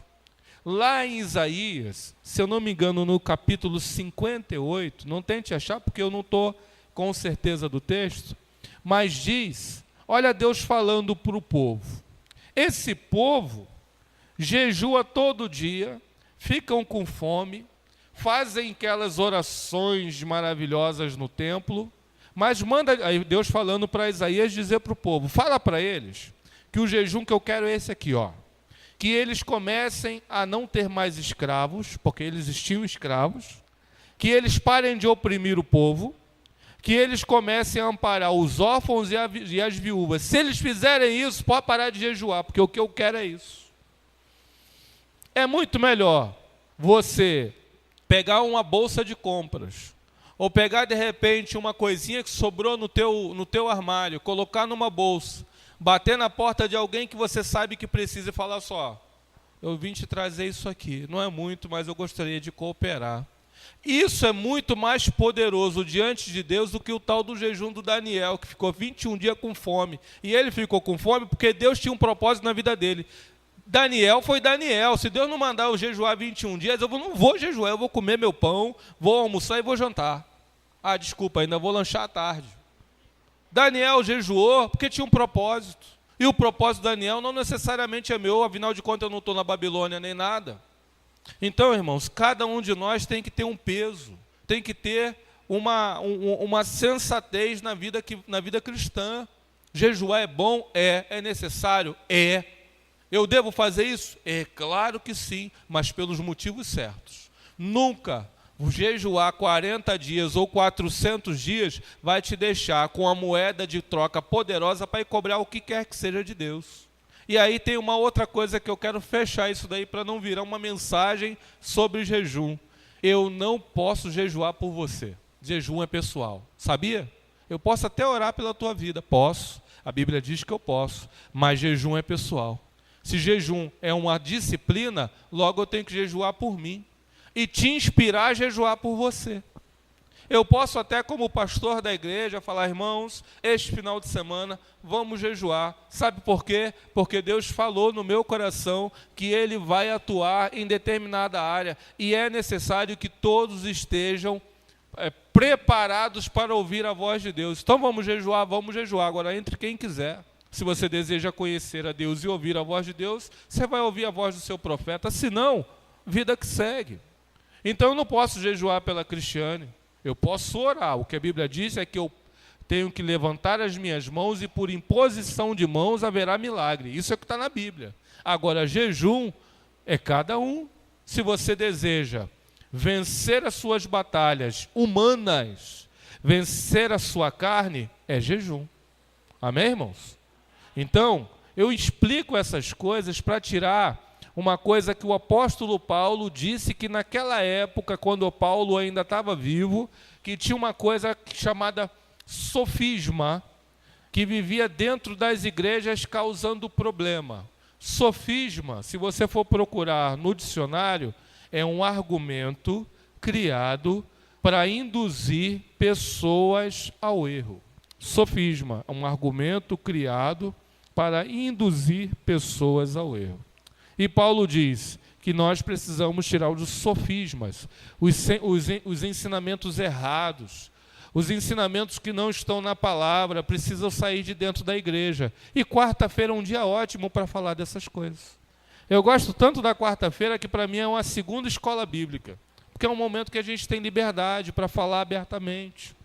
Speaker 1: Lá em Isaías, se eu não me engano, no capítulo 58, não tente achar porque eu não estou com certeza do texto, mas diz, olha Deus falando para o povo. Esse povo jejua todo dia, ficam com fome, fazem aquelas orações maravilhosas no templo, mas manda, aí Deus falando para Isaías dizer para o povo, fala para eles que o jejum que eu quero é esse aqui, ó, que eles comecem a não ter mais escravos, porque eles tinham escravos, que eles parem de oprimir o povo, que eles comecem a amparar os órfãos e as viúvas. Se eles fizerem isso, pode parar de jejuar, porque o que eu quero é isso. É muito melhor você pegar uma bolsa de compras, ou pegar de repente uma coisinha que sobrou no teu armário, colocar numa bolsa, bater na porta de alguém que você sabe que precisa e falar só, eu vim te trazer isso aqui, não é muito, mas eu gostaria de cooperar. Isso é muito mais poderoso diante de Deus do que o tal do jejum do Daniel, que ficou 21 dias com fome. E ele ficou com fome porque Deus tinha um propósito na vida dele. Daniel foi Daniel. Se Deus não mandar eu jejuar 21 dias, eu não vou jejuar, eu vou comer meu pão, vou almoçar e vou jantar. Ah, desculpa, ainda vou lanchar à tarde. Daniel jejuou porque tinha um propósito. E o propósito de Daniel não necessariamente é meu, afinal de contas eu não estou na Babilônia nem nada. Então, irmãos, cada um de nós tem que ter um peso, tem que ter uma sensatez na vida cristã. Jejuar é bom? É necessário? Eu devo fazer isso? Claro que sim, mas pelos motivos certos. Nunca jejuar 40 dias ou 400 dias vai te deixar com a moeda de troca poderosa para ir cobrar o que quer que seja de Deus. E aí tem uma outra coisa que eu quero fechar isso daí para não virar uma mensagem sobre jejum. Eu não posso jejuar por você. Jejum é pessoal. Sabia? Eu posso até orar pela tua vida. Posso. A Bíblia diz que eu posso. Mas jejum é pessoal. Se jejum é uma disciplina, logo eu tenho que jejuar por mim. E te inspirar a jejuar por você. Eu posso até, como pastor da igreja, falar: irmãos, este final de semana vamos jejuar. Sabe por quê? Porque Deus falou no meu coração que Ele vai atuar em determinada área. E é necessário que todos estejam preparados para ouvir a voz de Deus. Então vamos jejuar. Agora, entre quem quiser. Se você deseja conhecer a Deus e ouvir a voz de Deus, você vai ouvir a voz do seu profeta. Se não, vida que segue. Então eu não posso jejuar pela Cristiane. Eu posso orar. O que a Bíblia diz é que eu tenho que levantar as minhas mãos e por imposição de mãos haverá milagre. Isso é o que está na Bíblia. Agora, jejum é cada um. Se você deseja vencer as suas batalhas humanas, vencer a sua carne, é jejum. Amém, irmãos? Então, eu explico essas coisas para tirar uma coisa que o apóstolo Paulo disse, que naquela época, quando o Paulo ainda estava vivo, que tinha uma coisa chamada sofisma, que vivia dentro das igrejas causando problema. Sofisma, se você for procurar no dicionário, é um argumento criado para induzir pessoas ao erro. Sofisma é um argumento criado para induzir pessoas ao erro. E Paulo diz que nós precisamos tirar os sofismas, os ensinamentos errados, os ensinamentos que não estão na palavra, precisam sair de dentro da igreja. E quarta-feira é um dia ótimo para falar dessas coisas. Eu gosto tanto da quarta-feira que para mim é uma segunda escola bíblica, porque é um momento que a gente tem liberdade para falar abertamente.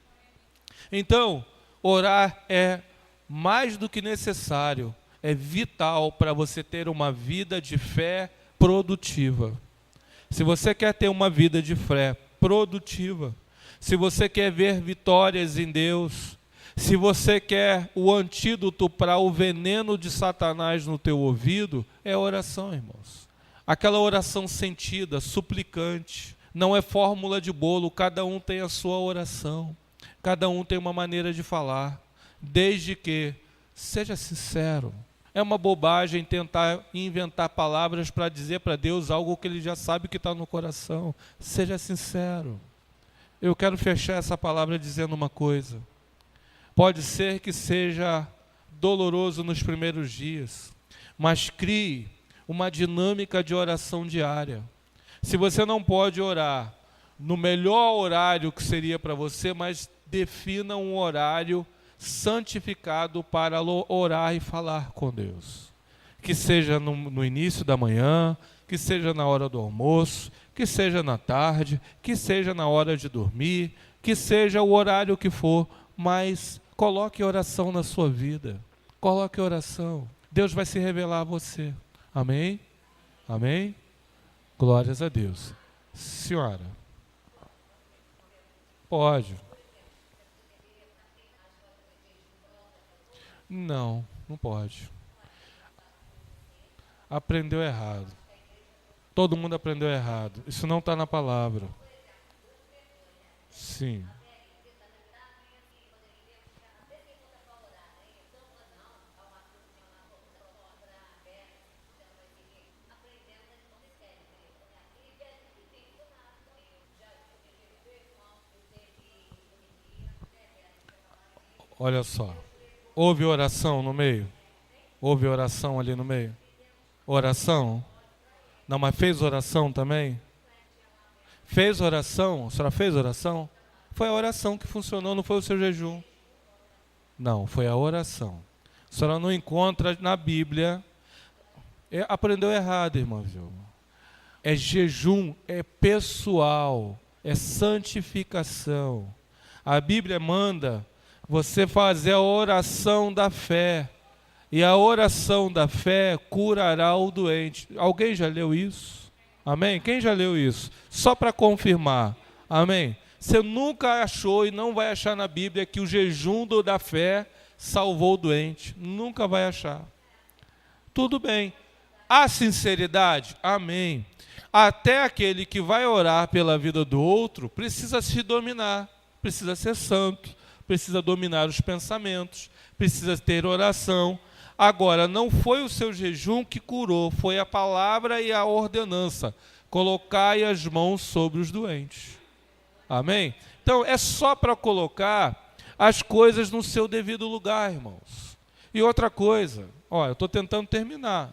Speaker 1: Então, orar é mais do que necessário. É vital para você ter uma vida de fé produtiva. Se você quer ter uma vida de fé produtiva, se você quer ver vitórias em Deus, se você quer o antídoto para o veneno de Satanás no teu ouvido, é oração, irmãos. Aquela oração sentida, suplicante, não é fórmula de bolo, cada um tem a sua oração, cada um tem uma maneira de falar, desde que seja sincero. É uma bobagem tentar inventar palavras para dizer para Deus algo que Ele já sabe que está no coração. Seja sincero. Eu quero fechar essa palavra dizendo uma coisa. Pode ser que seja doloroso nos primeiros dias, mas crie uma dinâmica de oração diária. Se você não pode orar no melhor horário que seria para você, mas defina um horário santificado para orar e falar com Deus. Que seja no início da manhã, que seja na hora do almoço, que seja na tarde, que seja na hora de dormir, que seja o horário que for, mas coloque oração na sua vida. Coloque oração. Deus vai se revelar a você. Amém? Amém? Glórias a Deus. Senhora. Pode. Não, não pode. Aprendeu errado. Todo mundo aprendeu errado. Isso não está na palavra. Sim. Olha só. Houve oração no meio? Houve oração ali no meio? Oração? Não, mas fez oração também? Fez oração? A senhora fez oração? Foi a oração que funcionou, não foi o seu jejum. Não, foi a oração. A senhora não encontra na Bíblia. Aprendeu errado, irmã Vilma. É jejum, é pessoal. é santificação. A Bíblia manda você fazer a oração da fé. E a oração da fé curará o doente. Alguém já leu isso? Amém? Quem já leu isso? Só para confirmar. Amém? Você nunca achou e não vai achar na Bíblia que o jejum da fé salvou o doente. Nunca vai achar. Tudo bem. Há sinceridade? Amém. Até aquele que vai orar pela vida do outro precisa se dominar, precisa ser santo, precisa dominar os pensamentos, precisa ter oração. Agora, não foi o seu jejum que curou, foi a palavra e a ordenança. Colocai as mãos sobre os doentes. Amém? Então, é só para colocar as coisas no seu devido lugar, irmãos. E outra coisa, eu estou tentando terminar.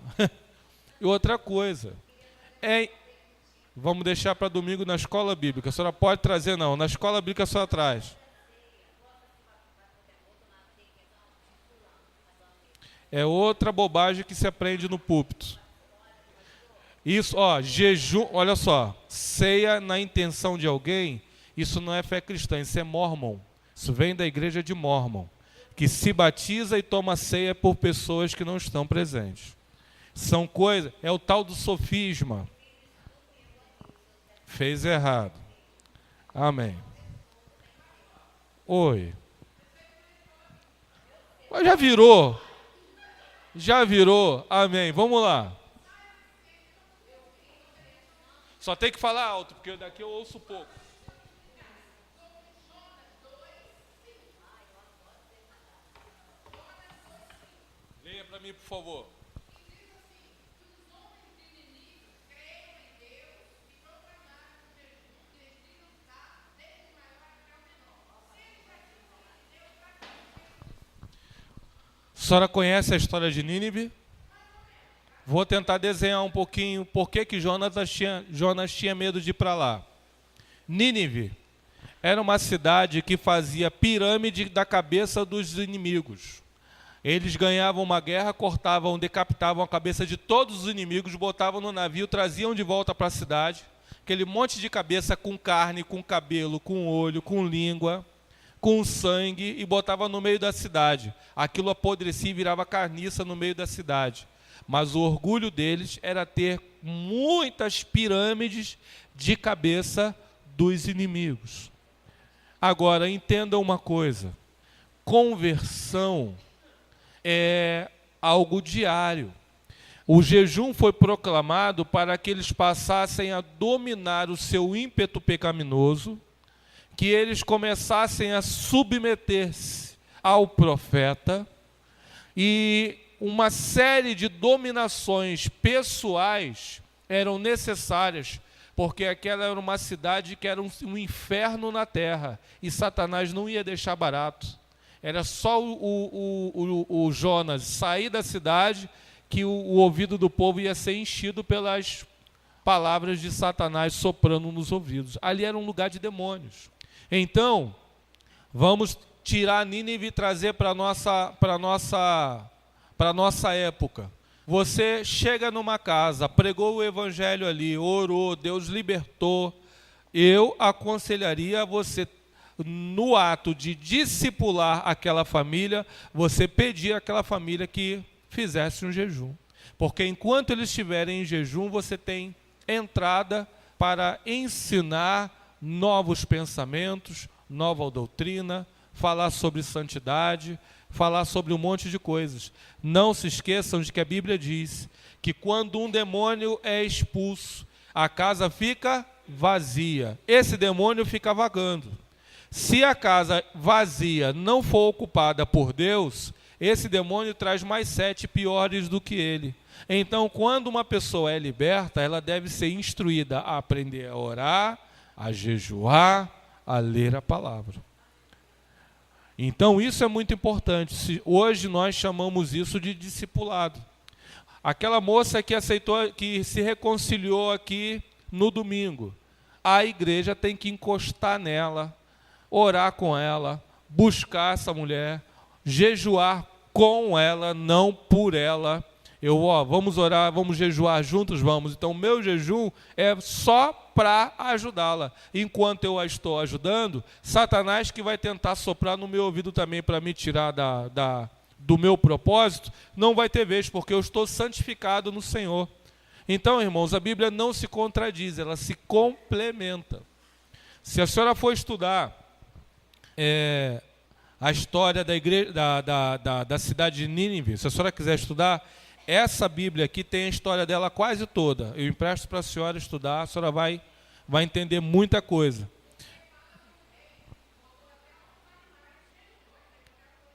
Speaker 1: E outra coisa, vamos deixar para domingo na escola bíblica. A senhora pode trazer, não. Na escola bíblica a senhora traz. É outra bobagem que se aprende no púlpito. Isso, jejum, olha só. Ceia na intenção de alguém, isso não é fé cristã, isso é Mormon. Isso vem da igreja de Mormon, que se batiza e toma ceia por pessoas que não estão presentes. São coisas, é o tal do sofisma. Fez errado. Amém. Oi. Mas já virou. Já virou. Amém. Vamos lá. Só tem que falar alto, porque daqui eu ouço pouco. Leia para mim, por favor. A senhora conhece a história de Nínive? Vou tentar desenhar um pouquinho por que Jonas tinha medo de ir para lá. Nínive era uma cidade que fazia pirâmide da cabeça dos inimigos. Eles ganhavam uma guerra, decapitavam a cabeça de todos os inimigos, botavam no navio, traziam de volta para a cidade, aquele monte de cabeça com carne, com cabelo, com olho, com língua, com sangue, e botava no meio da cidade. Aquilo apodrecia e virava carniça no meio da cidade. Mas o orgulho deles era ter muitas pirâmides de cabeça dos inimigos. Agora, entenda uma coisa. Conversão é algo diário. O jejum foi proclamado para que eles passassem a dominar o seu ímpeto pecaminoso, que eles começassem a submeter-se ao profeta, e uma série de dominações pessoais eram necessárias, porque aquela era uma cidade que era um inferno na terra, e Satanás não ia deixar barato. Era só o Jonas sair da cidade que o ouvido do povo ia ser enchido pelas palavras de Satanás soprando nos ouvidos. Ali era um lugar de demônios. Então, vamos tirar Nínive e trazer para a nossa época. Você chega numa casa, pregou o evangelho ali, orou, Deus libertou. Eu aconselharia você, no ato de discipular aquela família, você pedir àquela família que fizesse um jejum. Porque enquanto eles estiverem em jejum, você tem entrada para ensinar novos pensamentos, nova doutrina, falar sobre santidade, falar sobre um monte de coisas. Não se esqueçam de que a Bíblia diz que quando um demônio é expulso, a casa fica vazia. Esse demônio fica vagando. Se a casa vazia não for ocupada por Deus, esse demônio traz mais 7 piores do que ele. Então, quando uma pessoa é liberta, ela deve ser instruída a aprender a orar, a jejuar, a ler a palavra. Então, isso é muito importante. Hoje nós chamamos isso de discipulado. Aquela moça que aceitou, que se reconciliou aqui no domingo, a igreja tem que encostar nela, orar com ela, buscar essa mulher, jejuar com ela, não por ela. Vamos orar, vamos jejuar juntos, vamos. Então, o meu jejum é só para ajudá-la. Enquanto eu a estou ajudando, Satanás que vai tentar soprar no meu ouvido também para me tirar do meu propósito, não vai ter vez, porque eu estou santificado no Senhor. Então, irmãos, a Bíblia não se contradiz, ela se complementa. Se a senhora for estudar a história da igreja, da cidade de Nínive, se a senhora quiser estudar, essa Bíblia aqui tem a história dela quase toda. Eu empresto para a senhora estudar, a senhora vai entender muita coisa.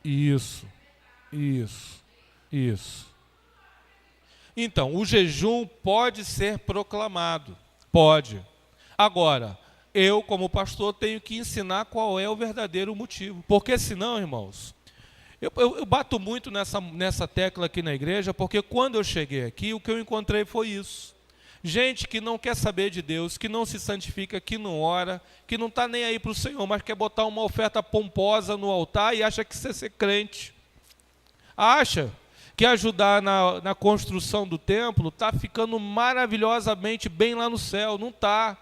Speaker 1: Isso. Então, o jejum pode ser proclamado. Pode. Agora, eu, como pastor, tenho que ensinar qual é o verdadeiro motivo. Porque senão, irmãos, eu bato muito nessa tecla aqui na igreja, porque quando eu cheguei aqui, o que eu encontrei foi isso. Gente que não quer saber de Deus, que não se santifica, que não ora, que não está nem aí para o Senhor, mas quer botar uma oferta pomposa no altar e acha que isso é ser crente. Acha que ajudar na construção do templo está ficando maravilhosamente bem lá no céu. Não está.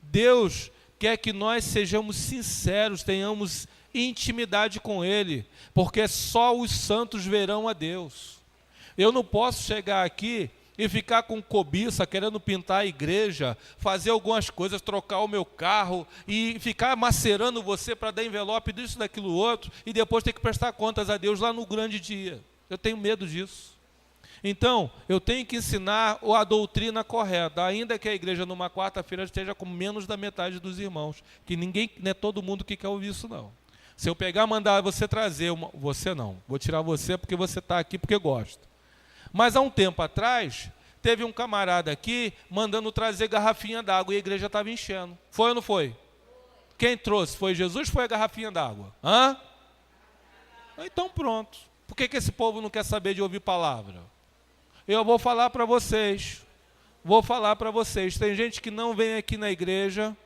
Speaker 1: Deus quer que nós sejamos sinceros, tenhamos intimidade com Ele, porque só os santos verão a Deus. Eu não posso chegar aqui e ficar com cobiça, querendo pintar a igreja, fazer algumas coisas, trocar o meu carro e ficar macerando você para dar envelope disso, daquilo outro, e depois ter que prestar contas a Deus lá no grande dia. Eu tenho medo disso. Então, eu tenho que ensinar a doutrina correta, ainda que a igreja numa quarta-feira esteja com menos da metade dos irmãos, que ninguém, não é todo mundo que quer ouvir isso não. Se eu pegar e mandar você trazer, você não, vou tirar você porque você está aqui porque gosta. Mas há um tempo atrás, teve um camarada aqui mandando trazer garrafinha d'água e a igreja estava enchendo. Foi ou não foi? Quem trouxe? Foi Jesus ou foi a garrafinha d'água? Hã? Então pronto. Por que esse povo não quer saber de ouvir palavra? Eu vou falar para vocês. Tem gente que não vem aqui na igreja,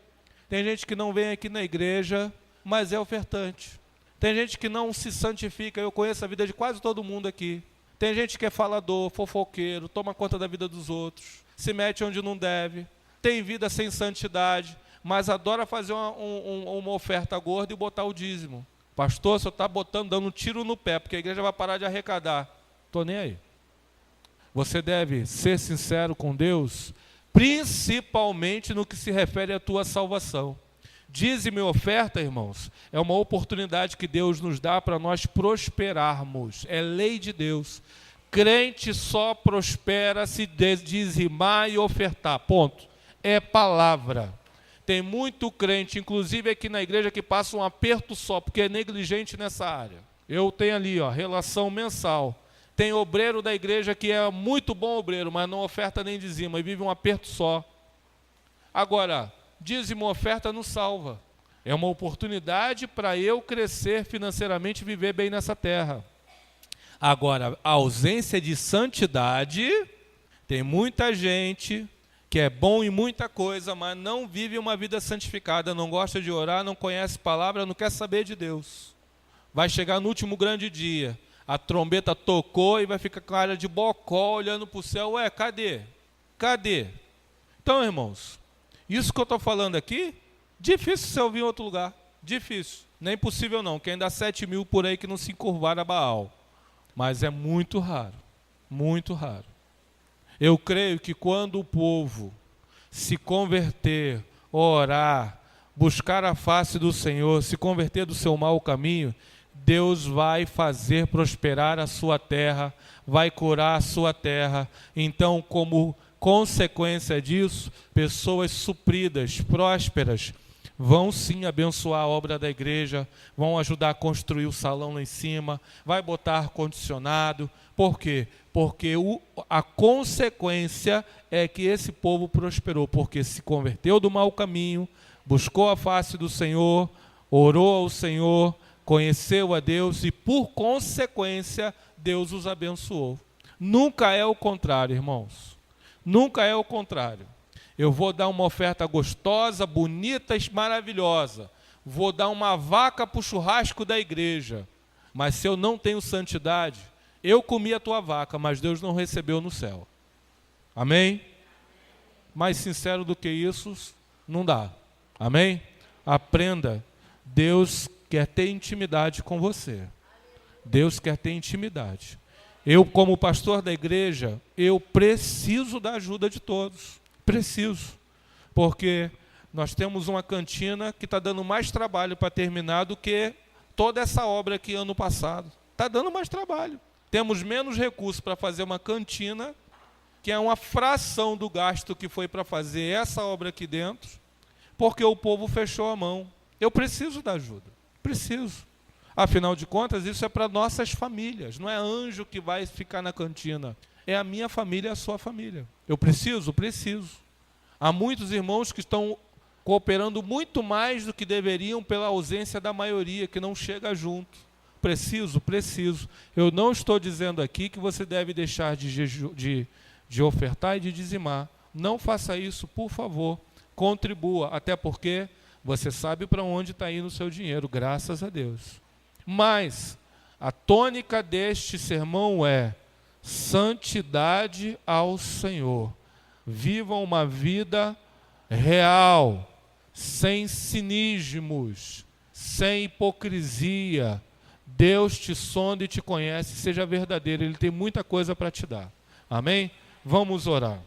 Speaker 1: mas é ofertante. Tem gente que não se santifica, eu conheço a vida de quase todo mundo aqui. Tem gente que é falador, fofoqueiro, toma conta da vida dos outros, se mete onde não deve, tem vida sem santidade, mas adora fazer uma oferta gorda e botar o dízimo. Pastor, você está dando um tiro no pé, porque a igreja vai parar de arrecadar. Estou nem aí. Você deve ser sincero com Deus, principalmente no que se refere à tua salvação. Dízimo e oferta, irmãos, é uma oportunidade que Deus nos dá para nós prosperarmos. É lei de Deus. Crente só prospera se dizimar e ofertar. Ponto. É palavra. Tem muito crente, inclusive aqui na igreja, que passa um aperto só, porque é negligente nessa área. Eu tenho ali, relação mensal. Tem obreiro da igreja que é muito bom obreiro, mas não oferta nem dizima, e vive um aperto só. Agora, dízimo oferta não salva. É uma oportunidade para eu crescer financeiramente e viver bem nessa terra. Agora, a ausência de santidade, tem muita gente que é bom em muita coisa, mas não vive uma vida santificada, não gosta de orar, não conhece palavra, não quer saber de Deus. Vai chegar no último grande dia, a trombeta tocou e vai ficar com a cara de bocó olhando para o céu. Ué, cadê? Cadê? Então, irmãos, isso que eu estou falando aqui, difícil você ouvir em outro lugar. Difícil. Nem é impossível não, que ainda há 7 mil por aí que não se encurvaram a Baal. Mas é muito raro. Muito raro. Eu creio que quando o povo se converter, orar, buscar a face do Senhor, se converter do seu mau caminho, Deus vai fazer prosperar a sua terra, vai curar a sua terra. Então, como consequência disso, pessoas supridas, prósperas, vão sim abençoar a obra da igreja, vão ajudar a construir o salão lá em cima, vai botar ar-condicionado. Por quê? Porque a consequência é que esse povo prosperou, porque se converteu do mau caminho, buscou a face do Senhor, orou ao Senhor, conheceu a Deus e, por consequência, Deus os abençoou. Nunca é o contrário, irmãos. Nunca é o contrário. Eu vou dar uma oferta gostosa, bonita e maravilhosa. Vou dar uma vaca para o churrasco da igreja. Mas se eu não tenho santidade, eu comi a tua vaca, mas Deus não recebeu no céu. Amém? Mais sincero do que isso, Não dá. Amém? Aprenda. Deus quer ter intimidade com você. Deus quer ter intimidade. Eu, como pastor da igreja, eu preciso da ajuda de todos. Preciso. Porque nós temos uma cantina que está dando mais trabalho para terminar do que toda essa obra aqui ano passado. Está dando mais trabalho. Temos menos recursos para fazer uma cantina, que é uma fração do gasto que foi para fazer essa obra aqui dentro, porque o povo fechou a mão. Eu preciso da ajuda. Preciso. Afinal de contas, isso é para nossas famílias. Não é anjo que vai ficar na cantina. É a minha família e a sua família. Eu preciso? Preciso. Há muitos irmãos que estão cooperando muito mais do que deveriam pela ausência da maioria, que não chega junto. Preciso? Preciso. Eu não estou dizendo aqui que você deve deixar de ofertar e de dizimar. Não faça isso, por favor. Contribua, até porque você sabe para onde está indo o seu dinheiro, graças a Deus. Mas a tônica deste sermão é santidade ao Senhor. Vivam uma vida real, sem cinismos, sem hipocrisia. Deus te sonda e te conhece, seja verdadeiro, Ele tem muita coisa para te dar. Amém? Vamos orar.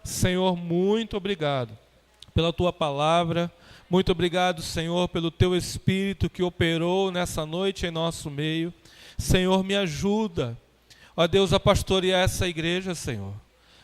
Speaker 1: Senhor, muito obrigado pela Tua palavra. Muito obrigado, Senhor, pelo Teu Espírito que operou nessa noite em nosso meio. Senhor, me ajuda, ó Deus, a pastorear essa igreja, Senhor.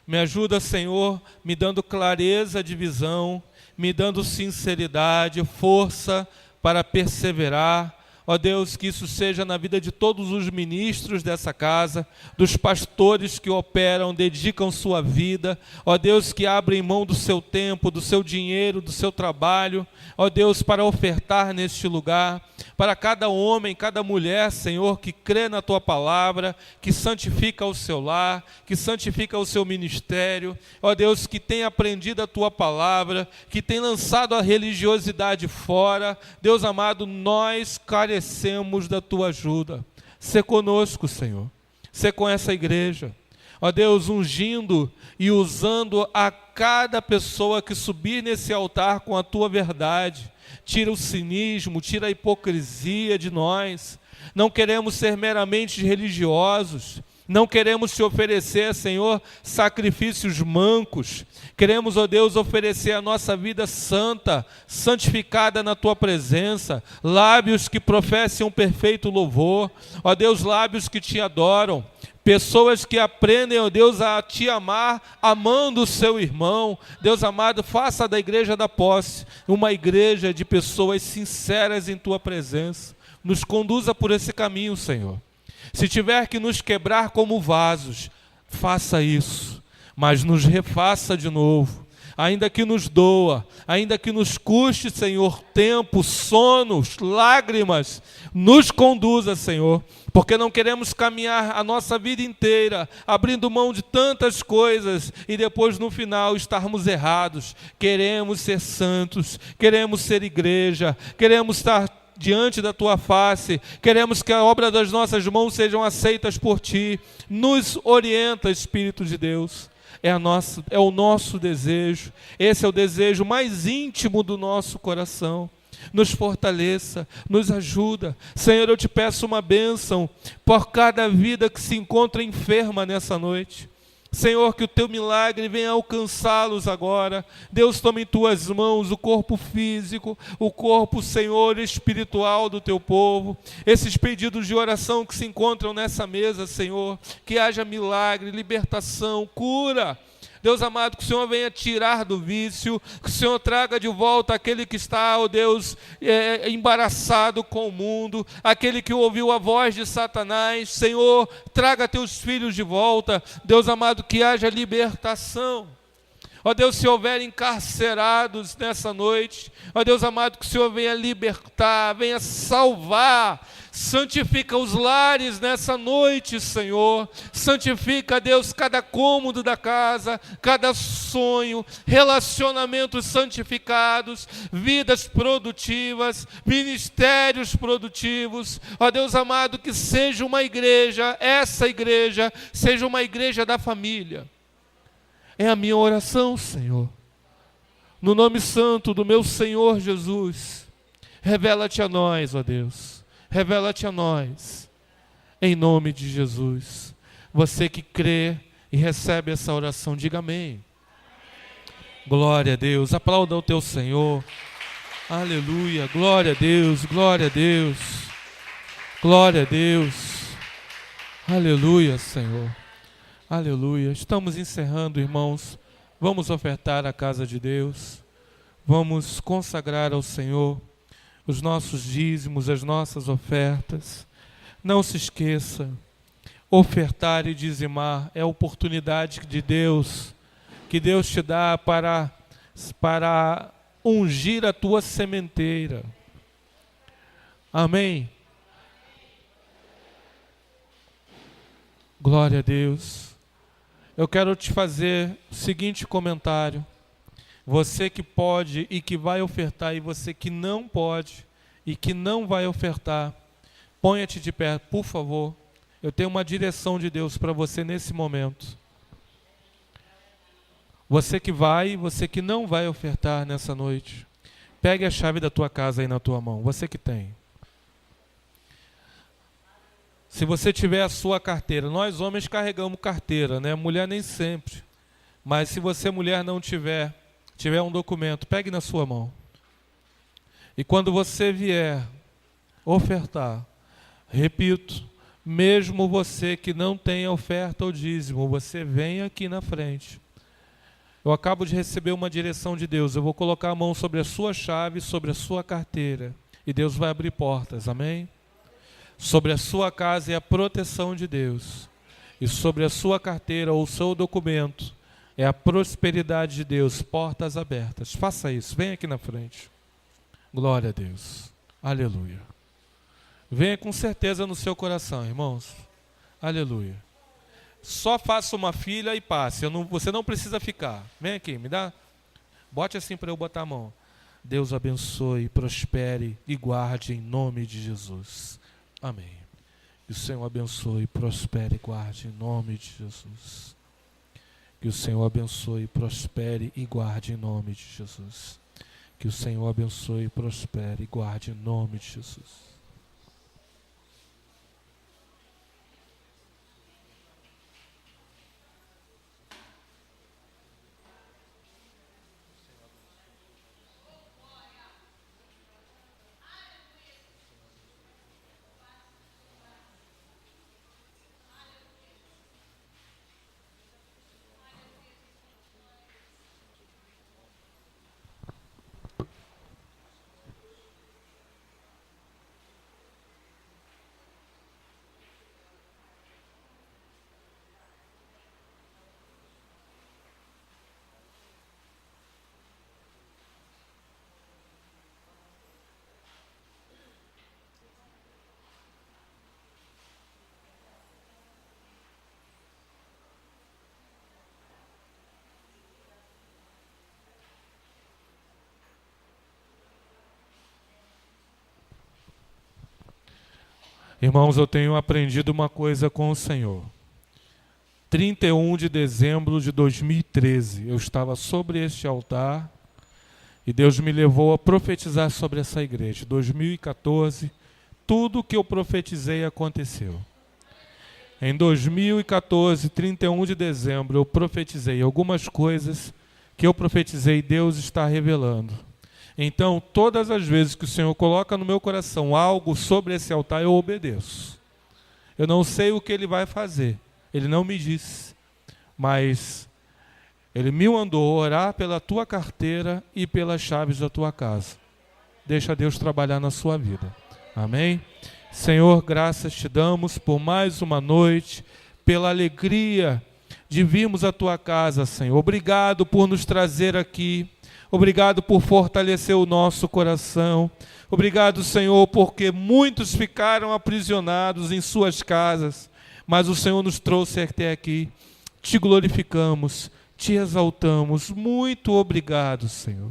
Speaker 1: Me ajuda, Senhor, me dando clareza de visão, me dando sinceridade, força para perseverar. Ó Deus, que isso seja na vida de todos os ministros dessa casa, dos pastores que operam, dedicam sua vida. Ó Deus, que abrem mão do seu tempo, do seu dinheiro, do seu trabalho. Ó Deus, para ofertar neste lugar. Para cada homem, cada mulher, Senhor, que crê na Tua palavra, que santifica o seu lar, que santifica o seu ministério. Ó Deus, que tem aprendido a Tua palavra, que tem lançado a religiosidade fora. Deus amado, nós carecemos da Tua ajuda. Sê conosco, Senhor. Sê com essa igreja. Ó Deus, ungindo e usando a cada pessoa que subir nesse altar com a Tua verdade. Tira o cinismo, tira a hipocrisia de nós. Não queremos ser meramente religiosos. Não queremos te oferecer, Senhor, sacrifícios mancos. Queremos, ó Deus, oferecer a nossa vida santa, santificada na Tua presença. Lábios que professem um perfeito louvor. Ó Deus, lábios que Te adoram. Pessoas que aprendem, ó Deus, a Te amar, amando o seu irmão. Deus amado, faça da igreja da posse uma igreja de pessoas sinceras em Tua presença. Nos conduza por esse caminho, Senhor. Se tiver que nos quebrar como vasos, faça isso, mas nos refaça de novo. Ainda que nos doa, ainda que nos custe, Senhor, tempo, sonos, lágrimas, nos conduza, Senhor, porque não queremos caminhar a nossa vida inteira, abrindo mão de tantas coisas e depois no final estarmos errados. Queremos ser santos, queremos ser igreja, queremos estar diante da Tua face, queremos que a obra das nossas mãos sejam aceitas por Ti. Nos orienta, Espírito de Deus. É o nosso desejo, esse é o desejo mais íntimo do nosso coração. Nos fortaleça, nos ajuda. Senhor, eu Te peço uma bênção por cada vida que se encontra enferma nessa noite. Senhor, que o Teu milagre venha alcançá-los agora. Deus, toma em Tuas mãos o corpo físico, o corpo, Senhor, espiritual do Teu povo. Esses pedidos de oração que se encontram nessa mesa, Senhor, que haja milagre, libertação, cura. Deus amado, que o Senhor venha tirar do vício, que o Senhor traga de volta aquele que está, ó Deus, embaraçado com o mundo, aquele que ouviu a voz de Satanás. Senhor, traga Teus filhos de volta. Deus amado, que haja libertação. Ó Deus, se houver encarcerados nessa noite, ó Deus amado, que o Senhor venha libertar, venha salvar. Santifica os lares nessa noite, Senhor. Santifica, Deus, cada cômodo da casa, cada sonho, relacionamentos santificados, vidas produtivas, ministérios produtivos. Ó Deus amado, que seja uma igreja, essa igreja, seja uma igreja da família. É a minha oração, Senhor. no nome santo do meu Senhor Jesus. Revela-te a nós, ó Deus, revela-te a nós, em nome de Jesus. Você que crê e recebe essa oração, diga amém. Glória a Deus, aplauda o teu Senhor. Aleluia, glória a Deus, glória a Deus, glória a Deus. Aleluia, Senhor, aleluia. Estamos encerrando, irmãos. Vamos ofertar a casa de Deus, vamos consagrar ao Senhor os nossos dízimos, as nossas ofertas. Não se esqueça, ofertar e dizimar é a oportunidade de Deus, que Deus te dá para ungir a tua sementeira. Amém? Glória a Deus. Eu quero te fazer o seguinte comentário. Você que pode e que vai ofertar, e você que não pode e que não vai ofertar, ponha-te de pé, por favor. Eu tenho uma direção de Deus para você nesse momento. Você que vai e você que não vai ofertar nessa noite, pegue a chave da tua casa aí na tua mão, você que tem. Se você tiver a sua carteira, nós homens carregamos carteira, né? Mulher nem sempre. Mas se você, mulher, não tiver um documento, pegue na sua mão. E quando você vier ofertar, repito, mesmo você que não tenha oferta ou dízimo, você vem aqui na frente. Eu acabo de receber uma direção de Deus. Eu vou colocar a mão sobre a sua chave, sobre a sua carteira. E Deus vai abrir portas, amém? Sobre a sua casa é a proteção de Deus. E sobre a sua carteira ou o seu documento é a prosperidade de Deus, portas abertas. Faça isso, vem aqui na frente. Glória a Deus. Aleluia. Venha com certeza no seu coração, irmãos. Aleluia. Só faça uma fila e passe. Você não precisa ficar. Vem aqui, me dá. Bote assim para eu botar a mão. Deus abençoe, prospere e guarde em nome de Jesus. Amém. Que o Senhor abençoe, prospere e guarde em nome de Jesus. Que o Senhor abençoe, prospere e guarde em nome de Jesus. Que o Senhor abençoe, prospere e guarde em nome de Jesus. Irmãos, eu tenho aprendido uma coisa com o Senhor. 31 de dezembro de 2013, eu estava sobre este altar e Deus me levou a profetizar sobre essa igreja. 2014, tudo o que eu profetizei aconteceu. Em 2014, 31 de dezembro, eu profetizei algumas coisas que eu profetizei, Deus está revelando. Então, todas as vezes que o Senhor coloca no meu coração algo sobre esse altar, eu obedeço. Eu não sei o que Ele vai fazer, Ele não me disse, mas Ele me mandou orar pela tua carteira e pelas chaves da tua casa. Deixa Deus trabalhar na sua vida. Amém? Senhor, graças te damos por mais uma noite, pela alegria de virmos à tua casa, Senhor. Obrigado por nos trazer aqui. Obrigado por fortalecer o nosso coração. Obrigado, Senhor, porque muitos ficaram aprisionados em suas casas, mas o Senhor nos trouxe até aqui. Te glorificamos, te exaltamos. Muito obrigado, Senhor.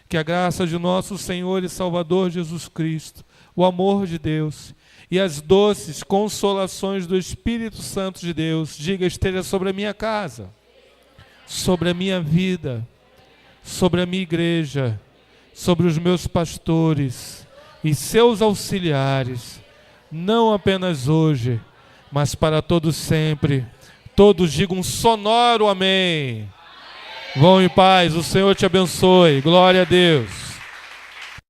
Speaker 1: Que a graça de nosso Senhor e Salvador Jesus Cristo, o amor de Deus e as doces consolações do Espírito Santo de Deus, esteja sobre a minha casa, sobre a minha vida, sobre a minha igreja, sobre os meus pastores e seus auxiliares, não apenas hoje, mas para todos sempre. Todos digam um sonoro amém. Vão em paz, o Senhor te abençoe. Glória a Deus.